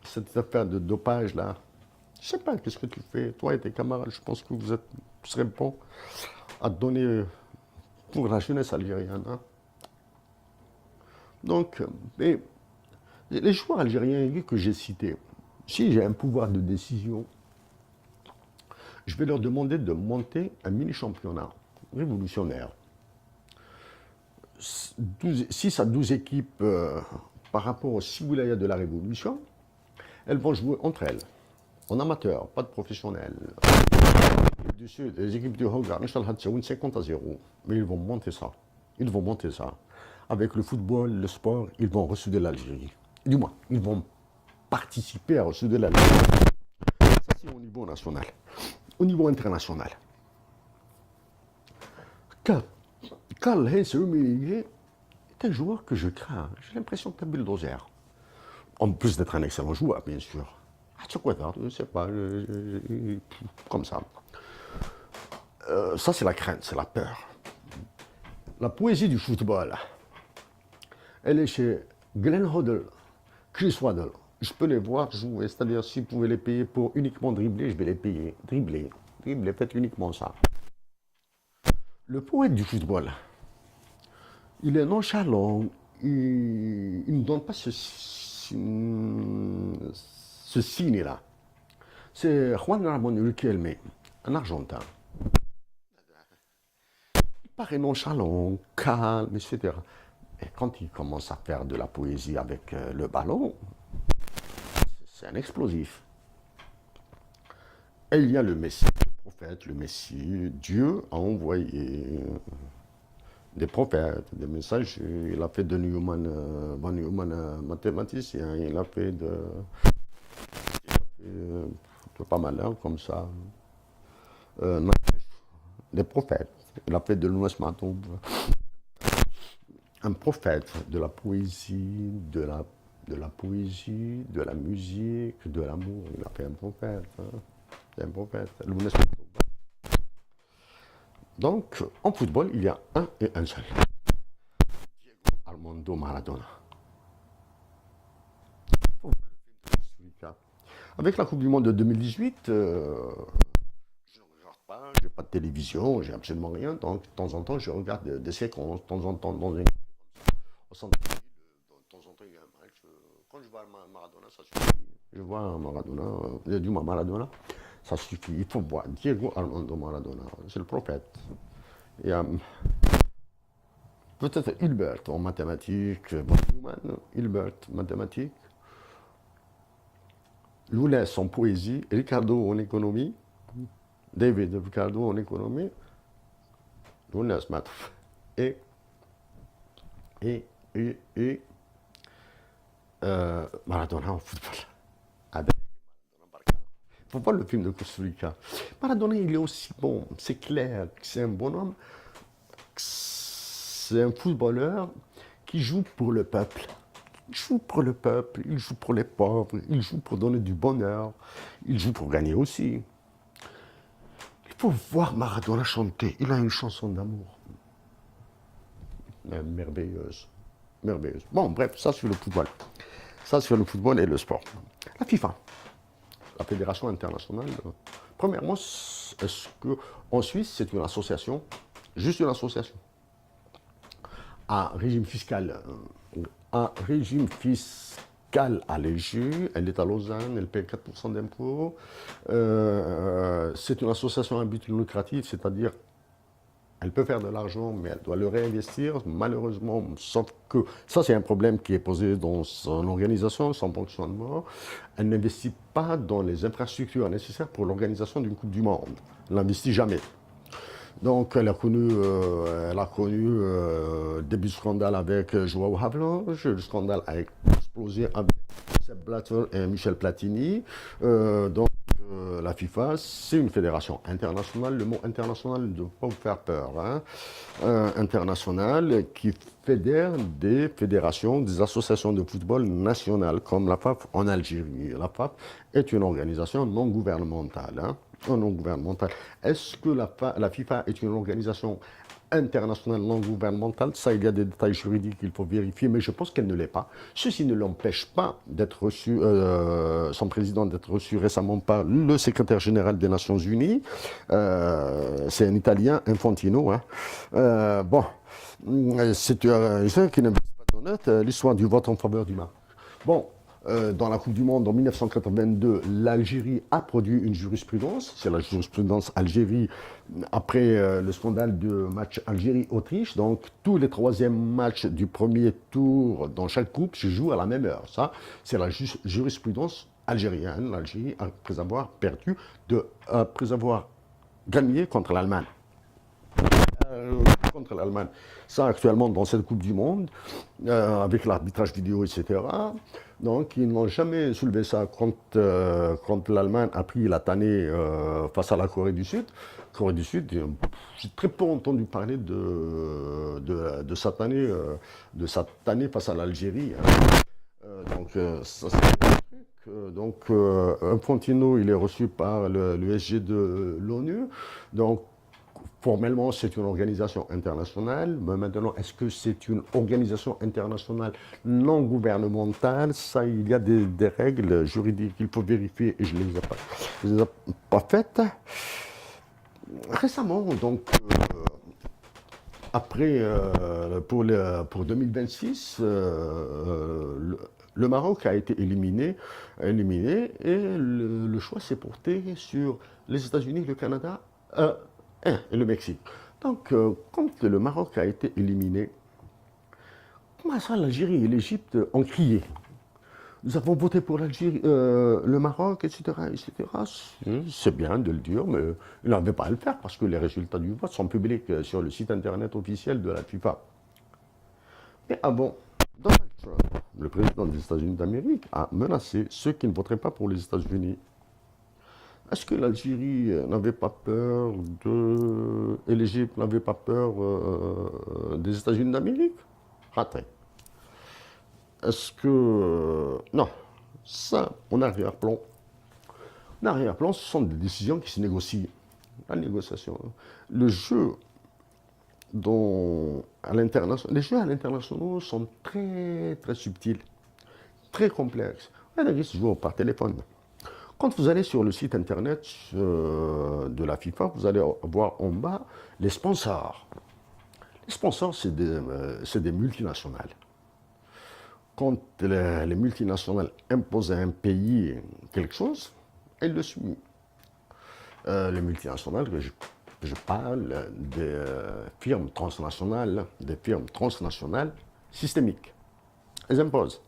cette affaire de dopage là. Je ne sais pas qu'est-ce que tu fais. Toi et tes camarades, je pense que vous serez bons à donner pour la jeunesse algérienne. Hein. Donc, les joueurs algériens que j'ai cités, si j'ai un pouvoir de décision, je vais leur demander de monter un mini-championnat révolutionnaire. 6 à 12 équipes par rapport aux 6 wilayas de la Révolution, elles vont jouer entre elles, en amateur, pas de professionnels. Du Sud, les équipes du Hogar, 50-0, mais ils vont monter ça. Ils vont monter ça. Avec le football, le sport, ils vont ressouder l'Algérie. Du moins, ils vont participer à ressouder l'Algérie. Ça, c'est au niveau national. Au niveau international. Karl Heinz Rummenigge est un joueur que je crains. J'ai l'impression que c'est un bulldozer. En plus d'être un excellent joueur, bien sûr. Ah, tu sais quoi, je ne sais pas. Comme ça. Ça, c'est la crainte, c'est la peur. La poésie du football, elle est chez Glenn Hoddle, Chris Waddle. Je peux les voir jouer, c'est-à-dire si vous pouvez les payer pour uniquement dribbler, je vais les payer. Dribbler, faites uniquement ça. Le poète du football, il est nonchalant, il ne donne pas ce signe-là. C'est Juan Ramon Riquelme. un Argentin. Il paraît nonchalant, calme, etc. Et quand il commence à faire de la poésie avec le ballon, c'est un explosif. Et il y a le Messie, le prophète, le Messie. Dieu a envoyé des prophètes, des messages. Il a fait de Newman, Von Neumann mathématicien. Il a fait pas mal hein, comme ça. Des prophètes. Il a fait de Louis Matoub un prophète de la poésie, de la poésie, de la musique, de l'amour. Il a fait un prophète. Hein. C'est un prophète. Louis Matoub. Donc, en football, il y a un et un seul. Diego Armando Maradona. Avec la Coupe du Monde de 2018, je ne regarde pas, je n'ai pas de télévision, j'ai absolument rien. Donc, de temps en temps, je regarde des séquences, de temps en temps, dans une... au centre de temps en temps, il y a un match. Quand je vois Maradona, ça suffit. Je vois Maradona, du Maradona, ça suffit. Il faut voir Diego Armando Maradona, c'est le prophète. Il y a peut-être Hilbert en mathématiques, Hilbert mathématiques. Lounès en poésie, Ricardo en économie, David Ricardo en économie, Lounès maths et Maradona en football. Il faut voir le film de Costa Rica. Maradona, il est aussi bon, c'est clair, c'est un bonhomme, c'est un footballeur qui joue pour le peuple. Il joue pour le peuple, il joue pour les pauvres, il joue pour donner du bonheur, il joue pour gagner aussi. Il faut voir Maradona chanter. Il a une chanson d'amour. Merveilleuse. Merveilleuse. Bon, bref, ça sur le football. Ça sur le football et le sport. La FIFA, la Fédération internationale. Premièrement, est-ce qu'en Suisse, c'est une association, juste une association, à régime fiscal allégé, elle est à Lausanne, elle paie 4% d'impôts. C'est une association à but non lucratif, c'est-à-dire elle peut faire de l'argent, mais elle doit le réinvestir. Malheureusement, sauf que ça, c'est un problème qui est posé dans son organisation, son fonctionnement. Elle n'investit pas dans les infrastructures nécessaires pour l'organisation d'une Coupe du Monde. Elle n'investit jamais. Donc, elle a connu début de scandale avec Joao Havelange. Le scandale a explosé avec Sepp Blatter et Michel Platini. La FIFA, c'est une fédération internationale. Le mot international ne doit pas vous faire peur. Hein. Internationale qui fédère des fédérations, des associations de football nationales, comme la FAF en Algérie. La FAF est une organisation non gouvernementale. Hein. Non gouvernementale. Est-ce que la FIFA est une organisation internationale non gouvernementale? Ça, il y a des détails juridiques qu'il faut vérifier, mais je pense qu'elle ne l'est pas. Ceci ne l'empêche pas d'être reçu, son président d'être reçu récemment par le secrétaire général des Nations Unies. C'est un Italien, Infantino. Hein. Bon, c'est un qui n'investit pas d'honnête, l'histoire du vote en faveur du Maroc. Bon, dans la Coupe du Monde en 1982, l'Algérie a produit une jurisprudence. C'est la jurisprudence Algérie après le scandale du match Algérie-Autriche. Donc, tous les troisièmes matchs du premier tour dans chaque coupe se jouent à la même heure. Ça, c'est la jurisprudence algérienne. L'Algérie, après avoir perdu, après avoir gagné contre l'Allemagne. Contre l'Allemagne. Ça, actuellement, dans cette Coupe du Monde, avec l'arbitrage vidéo, etc. Donc, ils n'ont jamais soulevé ça quand l'Allemagne a pris la tannée face à la Corée du Sud. Corée du Sud, j'ai très peu entendu parler de sa tannée face à l'Algérie. Hein. Ça, c'est un truc. Donc, Infantino, il est reçu par le SG de l'ONU. Donc, formellement, c'est une organisation internationale, mais maintenant, est-ce que c'est une organisation internationale non gouvernementale? Ça, il y a des règles juridiques qu'il faut vérifier et je ne les ai pas faites. Récemment, donc, après, pour 2026, Le Maroc a été éliminé et le choix s'est porté sur les États-Unis, le Canada et le Mexique. Donc, quand le Maroc a été éliminé, comment ça, l'Algérie et l'Égypte ont crié? Nous avons voté pour l'Algérie, le Maroc, etc., etc. C'est bien de le dire, mais ils n'avaient pas à le faire parce que les résultats du vote sont publics sur le site internet officiel de la FIFA. Mais avant, Donald Trump, le président des États-Unis d'Amérique, a menacé ceux qui ne voteraient pas pour les États-Unis. Est-ce que l'Algérie n'avait pas peur et l'Égypte n'avait pas peur des États-Unis d'Amérique? Raté. Est-ce que... non. Ça, en arrière-plan. En arrière-plan, ce sont des décisions qui se négocient. La négociation. Le jeu les jeux à l'international sont très, très subtils, très complexes. Regardez, se joue par téléphone. Quand vous allez sur le site internet de la FIFA, vous allez voir en bas les sponsors. Les sponsors, c'est des multinationales. Quand les multinationales imposent à un pays quelque chose, elles le suivent. Les multinationales, je parle des firmes transnationales systémiques. Elles imposent.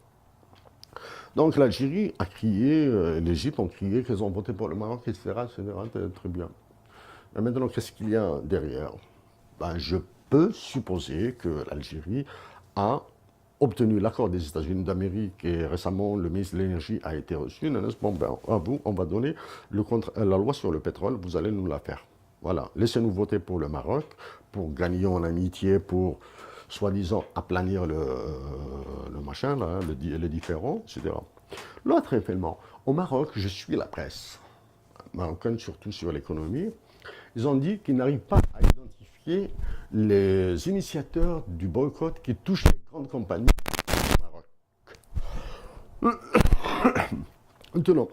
Donc l'Algérie a crié, l'Égypte ont crié qu'elles ont voté pour le Maroc, etc., etc. Très bien. Et maintenant, qu'est-ce qu'il y a derrière? Ben, je peux supposer que l'Algérie a obtenu l'accord des États-Unis d'Amérique et récemment le ministre de l'Énergie a été reçu. Bon, ben, à vous, on va donner la loi sur le pétrole, vous allez nous la faire. Voilà, laissez-nous voter pour le Maroc, pour gagner en amitié, pour soi-disant aplanir le machin, là, le différend, etc. L'autre événement, au Maroc, je suis la presse marocaine, surtout sur l'économie, ils ont dit qu'ils n'arrivent pas à identifier les initiateurs du boycott qui touchent les grandes compagnies au Maroc. Maintenant,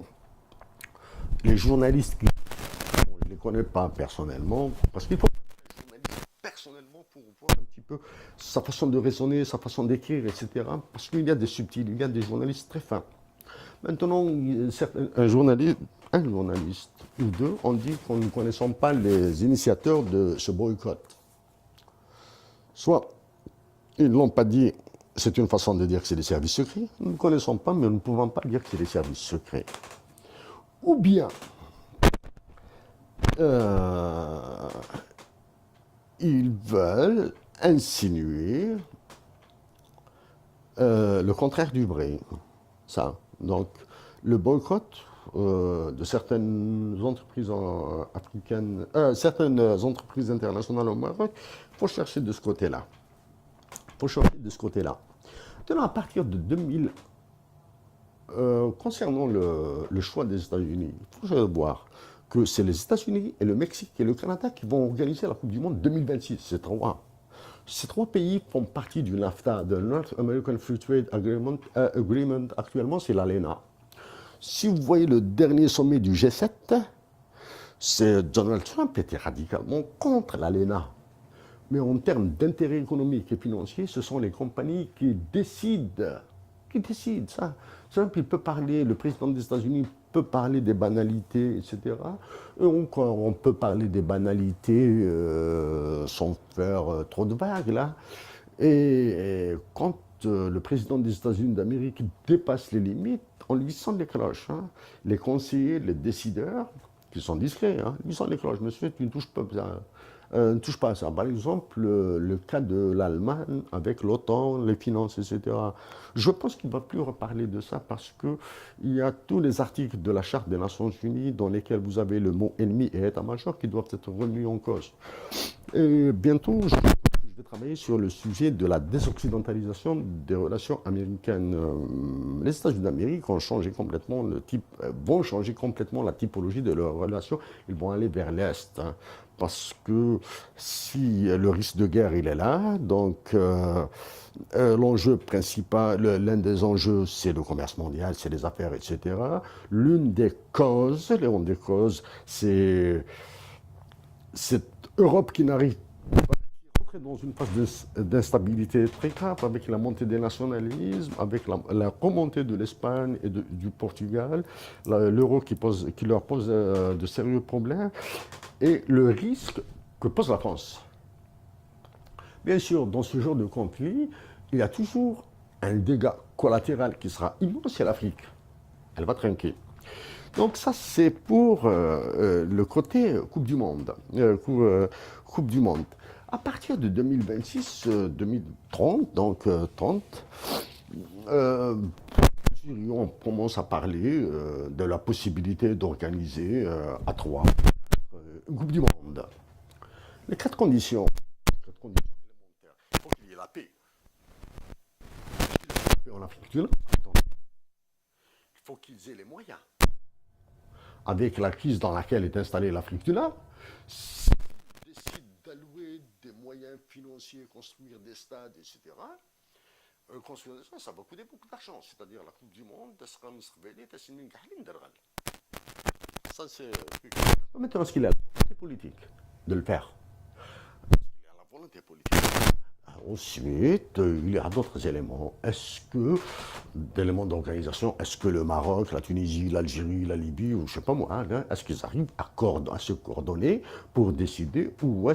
les journalistes qui je ne les connais pas personnellement, parce qu'il faut être journaliste personnellement pour voir un petit peu sa façon de raisonner, sa façon d'écrire, etc. Parce qu'il y a des subtils, il y a des journalistes très fins. Maintenant, un journaliste ou deux ont dit qu'on ne connaissons pas les initiateurs de ce boycott. Soit ils ne l'ont pas dit, c'est une façon de dire que c'est des services secrets, nous ne connaissons pas, mais nous ne pouvons pas dire que c'est des services secrets. Ou bien, ils veulent insinuer le contraire du vrai. Ça. Donc, le boycott de certaines entreprises africaines, certaines entreprises internationales au Maroc, il faut chercher de ce côté-là. Maintenant, à partir de 2000, concernant le choix des États-Unis, il faut voir que c'est les États-Unis et le Mexique et le Canada qui vont organiser la Coupe du Monde 2026. Ces trois pays font partie du NAFTA, de North American Free Trade Agreement. Actuellement, c'est l'ALENA. Si vous voyez le dernier sommet du G7, c'est Donald Trump était radicalement contre l'ALENA. Mais en termes d'intérêt économique et financier, ce sont les compagnies qui décident. Ça. Trump, il peut parler, le président des États-Unis peut parler des banalités, etc. Et encore, on peut parler des banalités sans faire trop de vagues, là. Et quand le président des États-Unis d'Amérique dépasse les limites, on lui sonne les cloches. Hein. Les conseillers, les décideurs, qui sont discrets, hein, ils sonnent les cloches. Monsieur, tu ne touches pas ça. Ne touche pas à ça. Par exemple, le cas de l'Allemagne avec l'OTAN, les finances, etc. Je pense qu'il ne va plus reparler de ça parce qu'il y a tous les articles de la Charte des Nations Unies dans lesquels vous avez le mot ennemi et état-major qui doivent être remis en cause. Et bientôt, je vais travailler sur le sujet de la désoccidentalisation des relations américaines. Les États-Unis d'Amérique vont changer complètement la typologie de leurs relations. Ils vont aller vers l'Est. Hein. Parce que si le risque de guerre, il est là, donc l'enjeu principal, l'un des enjeux, c'est le commerce mondial, c'est les affaires, etc. L'une des causes, c'est cette Europe qui n'arrive pas, entrer dans une phase d'instabilité très grave avec la montée des nationalismes, avec la remontée de l'Espagne et du Portugal, l'euro qui leur pose de sérieux problèmes et le risque que pose la France. Bien sûr, dans ce genre de conflit, il y a toujours un dégât collatéral qui sera immense, c'est l'Afrique. Elle va trinquer. Donc ça, c'est pour le côté Coupe du Monde. Coupe du Monde. À partir de 2026-2030, donc 30, on commence à parler de la possibilité d'organiser à trois une Coupe du Monde. Les quatre conditions élémentaires. Il faut qu'il y ait la paix. La paix en Afrique du Nord. Il faut qu'ils aient les moyens. Avec la crise dans laquelle est installée l'Afrique du Nord, s'ils décident d'allouer des moyens financiers, construire des stades, etc., construire des stades, ça va coûter beaucoup d'argent. C'est-à-dire la Coupe du Monde, ça c'est... Maintenant, est-ce qu'il a la volonté politique de le faire? Est-ce qu'il a la volonté politique? Ensuite, il y a d'autres éléments. Est-ce que, d'éléments d'organisation, est-ce que le Maroc, la Tunisie, l'Algérie, la Libye, ou je ne sais pas moi, hein, est-ce qu'ils arrivent à se coordonner pour décider où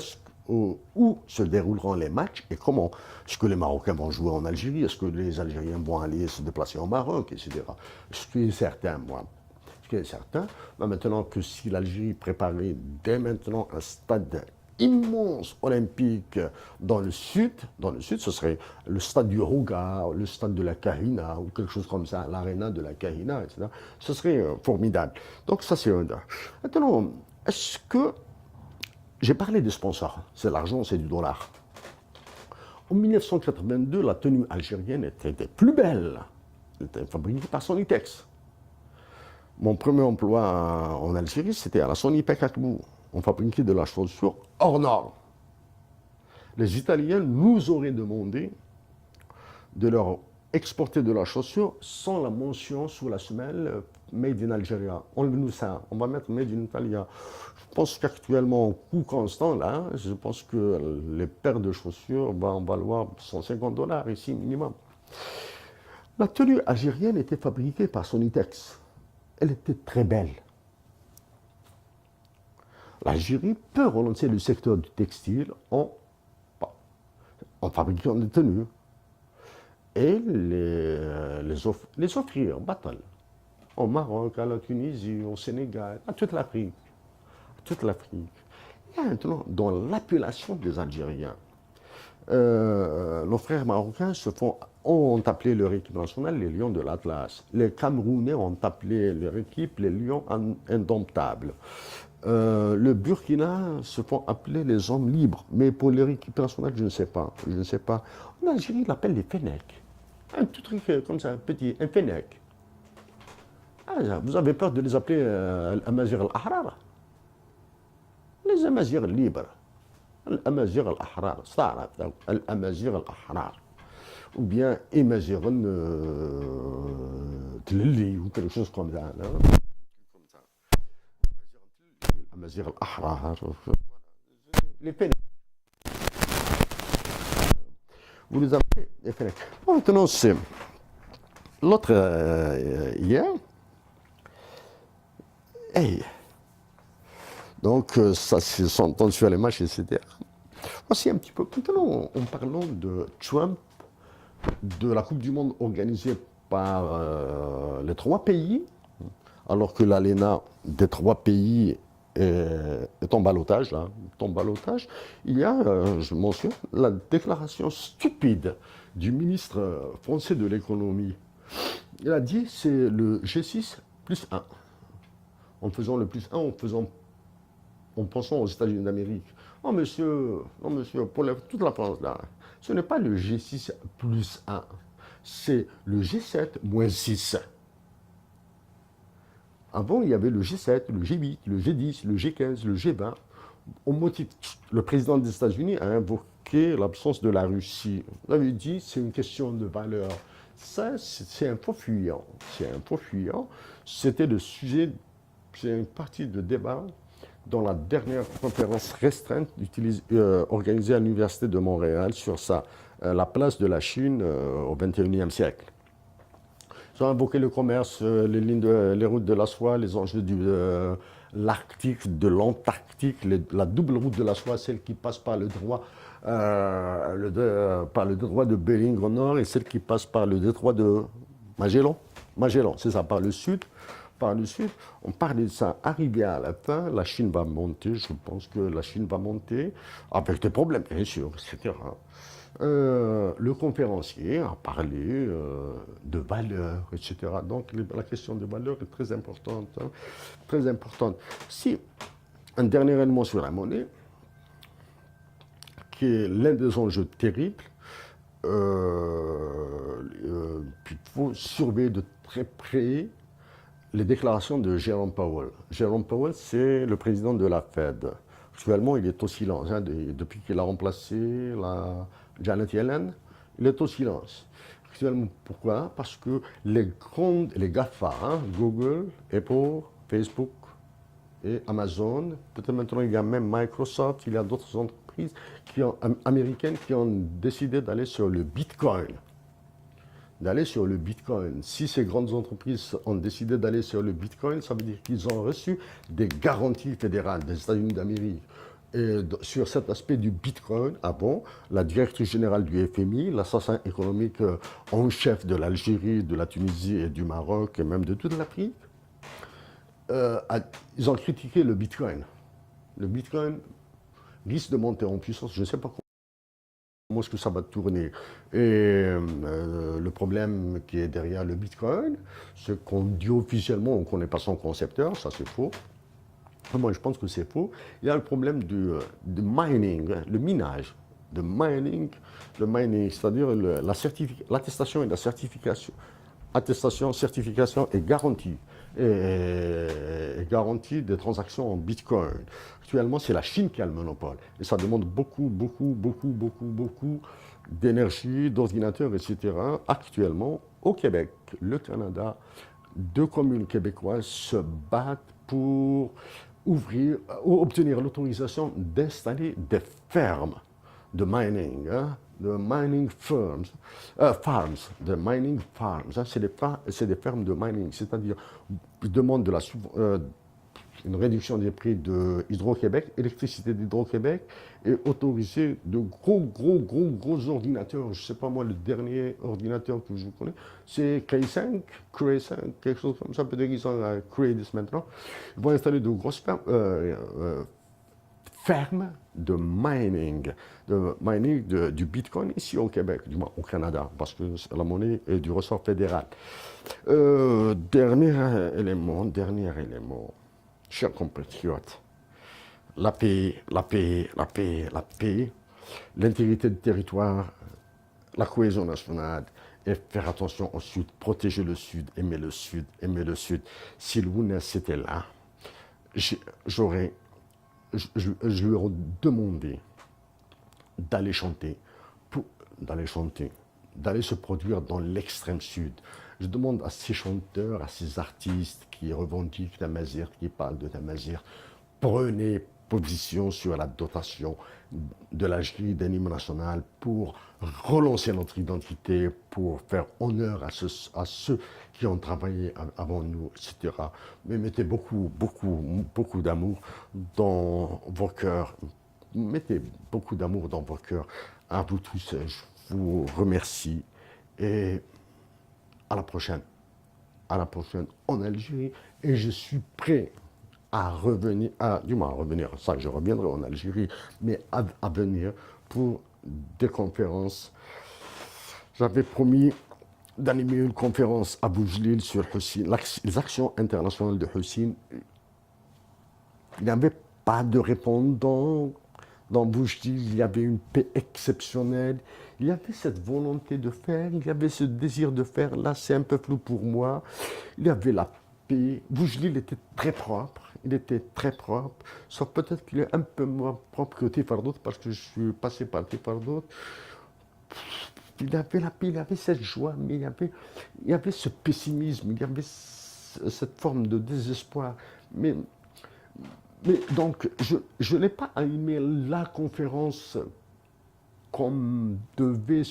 se dérouleront les matchs et comment? Est-ce que les Marocains vont jouer en Algérie? Est-ce que les Algériens vont aller se déplacer au Maroc, etc. Ce qui est certain, moi, ce qui est certain, maintenant que si l'Algérie préparait dès maintenant un stade immense olympique dans le sud, ce serait le stade du Rouga, le stade de la Kahina, ou quelque chose comme ça, l'aréna de la Kahina, etc. Ce serait formidable. Donc ça c'est un... Maintenant, est-ce que... J'ai parlé des sponsors, c'est l'argent, c'est du dollar. En 1982, la tenue algérienne était des plus belles. Elle était fabriquée par Sonitex. Mon premier emploi en Algérie, c'était à la Sonipec à Kbou. On fabriquait de la chaussure hors norme. Les Italiens nous auraient demandé de leur exporter de la chaussure sans la mention sous la semelle Made in Algeria. Enlevez-nous ça, on va mettre Made in Italia. Je pense qu'actuellement, au coût constant, là, je pense que les paires de chaussures vont valoir $150 ici minimum. La tenue algérienne était fabriquée par Sonitex. Elle était très belle. L'Algérie peut relancer le secteur du textile en fabriquant des tenues et les offrir en battle au Maroc, à la Tunisie, au Sénégal, à toute l'Afrique. Toute l'Afrique. Et maintenant, dans l'appellation des Algériens, nos frères marocains ont appelé leur équipe nationale les Lions de l'Atlas. Les Camerounais ont appelé leur équipe les Lions indomptables. Le Burkina se font appeler les hommes libres, mais pour leur équipe nationale, je ne sais pas. Je ne sais pas. En Algérie, ils l'appellent les Fennecs. Un tout truc comme ça, petit, un Fennec. Ah, vous avez peur de les appeler Amazigh al-Ahrar? Les Amazighs libres. Al-Amazigh al-Ahrar. Al-Amazigh al-Ahrar. Ou bien Amazigh Tlili, ou quelque chose comme ça. Amazigh al-Ahrar. Les Fennecs. Vous les appelez les Fennecs. Maintenant, c'est l'autre hier. Hey. Donc, ça s'entend sur les matchs, etc. Voici un petit peu. Maintenant, en parlant de Trump, de la Coupe du Monde organisée par les trois pays, alors que l'ALENA des trois pays est en ballottage, là, il y a, je mentionne, la déclaration stupide du ministre français de l'économie. Il a dit c'est le G6 plus 1. En faisant le plus 1, en pensant aux États-Unis d'Amérique. Non monsieur, pour toute la France, là, ce n'est pas le G6 plus 1, c'est le G7 moins 6. Avant, il y avait le G7, le G8, le G10, le G15, le G20. Le président des États-Unis a invoqué l'absence de la Russie. Il avait dit c'est une question de valeur. Ça, c'est un faux fuyant. C'est un faux fuyant. C'était le sujet, c'est une partie de débat dans la dernière conférence restreinte organisée à l'Université de Montréal sur la place de la Chine au XXIe siècle. Ils ont invoqué le commerce, les routes de la soie, les enjeux de l'Arctique, de l'Antarctique, la double route de la soie, celle qui passe par le détroit de Bering au nord et celle qui passe par le détroit de Magellan. Magellan, c'est ça, par le sud. Par le sud, on parlait de ça. Arrivé à la fin, la Chine va monter, je pense que la Chine va monter, avec des problèmes, bien sûr, etc. Le conférencier a parlé de valeurs, etc. Donc la question de valeurs est très importante. Hein, très importante. Si, un dernier élément sur la monnaie, qui est l'un des enjeux terribles, il faut surveiller de très près les déclarations de Jerome Powell. Jerome Powell, c'est le président de la Fed. Actuellement, il est au silence. Hein, depuis qu'il a remplacé Janet Yellen, il est au silence. Actuellement, pourquoi? Parce que les GAFA, hein, Google, Apple, Facebook et Amazon, peut-être maintenant il y a même Microsoft, il y a d'autres entreprises américaines qui ont décidé d'aller sur le Bitcoin. Si ces grandes entreprises ont décidé d'aller sur le Bitcoin, ça veut dire qu'ils ont reçu des garanties fédérales des États-Unis d'Amérique. Et sur cet aspect du Bitcoin, avant, la directrice générale du FMI, l'assassin économique en chef de l'Algérie, de la Tunisie et du Maroc, et même de toute l'Afrique, ils ont critiqué le Bitcoin. Le Bitcoin risque de monter en puissance, je ne sais pas comment est-ce que ça va tourner. Et le problème qui est derrière le Bitcoin, c'est qu'on dit officiellement, on ne connaît pas son concepteur, ça c'est faux. Moi je pense que c'est faux. Il y a le problème du mining, le minage. Le mining, c'est-à-dire l'attestation et la certification. Attestation, certification et garantie. Et garantie des transactions en Bitcoin. Actuellement, c'est la Chine qui a le monopole. Et ça demande beaucoup d'énergie, d'ordinateurs, etc. Actuellement, au Québec, le Canada, 2 communes québécoises se battent pour obtenir l'autorisation d'installer des fermes de mining, hein, de mining farms, de mining farms, hein, c'est des fermes de mining, c'est-à-dire ils demandent une réduction des prix de Hydro-Québec, électricité d'Hydro-Québec, et autoriser de gros ordinateurs. Je ne sais pas moi, le dernier ordinateur que je connais, c'est Cray5, quelque chose comme ça, peut-être qu'ils sont à Cray10 maintenant. Ils vont installer de grosses fermes de mining du Bitcoin ici au Québec, du moins au Canada, parce que la monnaie est du ressort fédéral. Dernier élément, chers compatriotes, la paix, l'intégrité du territoire, la cohésion nationale, et faire attention au Sud, protéger le Sud, aimer le Sud. Si Lounès était là, je lui aurais demandé d'aller chanter, d'aller se produire dans l'extrême sud. Je demande à ces chanteurs, à ces artistes qui revendiquent Tamazight, qui parlent de Tamazight, prenez position sur la dotation de l'Algérie d'un hymne national pour relancer notre identité, pour faire honneur à ceux qui ont travaillé avant nous, etc. Mais mettez beaucoup d'amour dans vos cœurs. Mettez beaucoup d'amour dans vos cœurs. À vous tous, je vous remercie et à la prochaine. À la prochaine en Algérie. Et je suis prêt à revenir, ça je reviendrai en Algérie, mais à venir pour des conférences. J'avais promis d'animer une conférence à Boujlil sur Hussein, les actions internationales de Hussein. Il n'y avait pas de répondant. Dans Boujlil, il y avait une paix exceptionnelle. Il y avait cette volonté de faire, il y avait ce désir de faire. Là, c'est un peu flou pour moi. Il y avait la paix. Boujlil était très propre. Sauf peut-être qu'il est un peu moins propre que Tifardout, parce que je suis passé par Tifardout. Il y avait la paix, il y avait cette joie, mais il y avait ce pessimisme, il y avait cette forme de désespoir. Mais Mais donc, je n'ai pas animé la conférence comme devait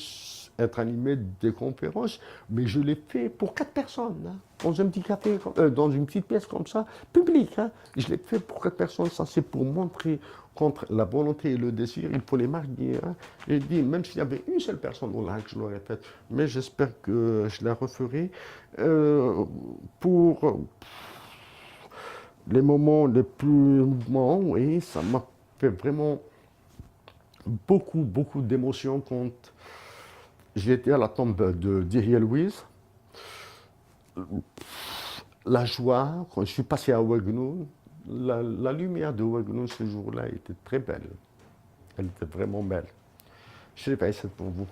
être animé des conférences, mais je l'ai fait pour 4 personnes, hein, dans un petit café, dans une petite pièce comme ça, publique. Hein. Je l'ai fait pour 4 personnes, ça c'est pour montrer contre la volonté et le désir, il faut les marier. Hein. J'ai dit, même s'il y avait une seule personne au lac, je l'aurais faite, mais j'espère que je la referai pour les moments les plus mouvements, et ça m'a fait vraiment beaucoup, beaucoup d'émotions quand j'ai été à la tombe de Thierry Louise. La joie, quand je suis passé à Ouagnou, la lumière de Ouagnou ce jour-là était très belle. Elle était vraiment belle. Je l'ai fait, c'est pour vous.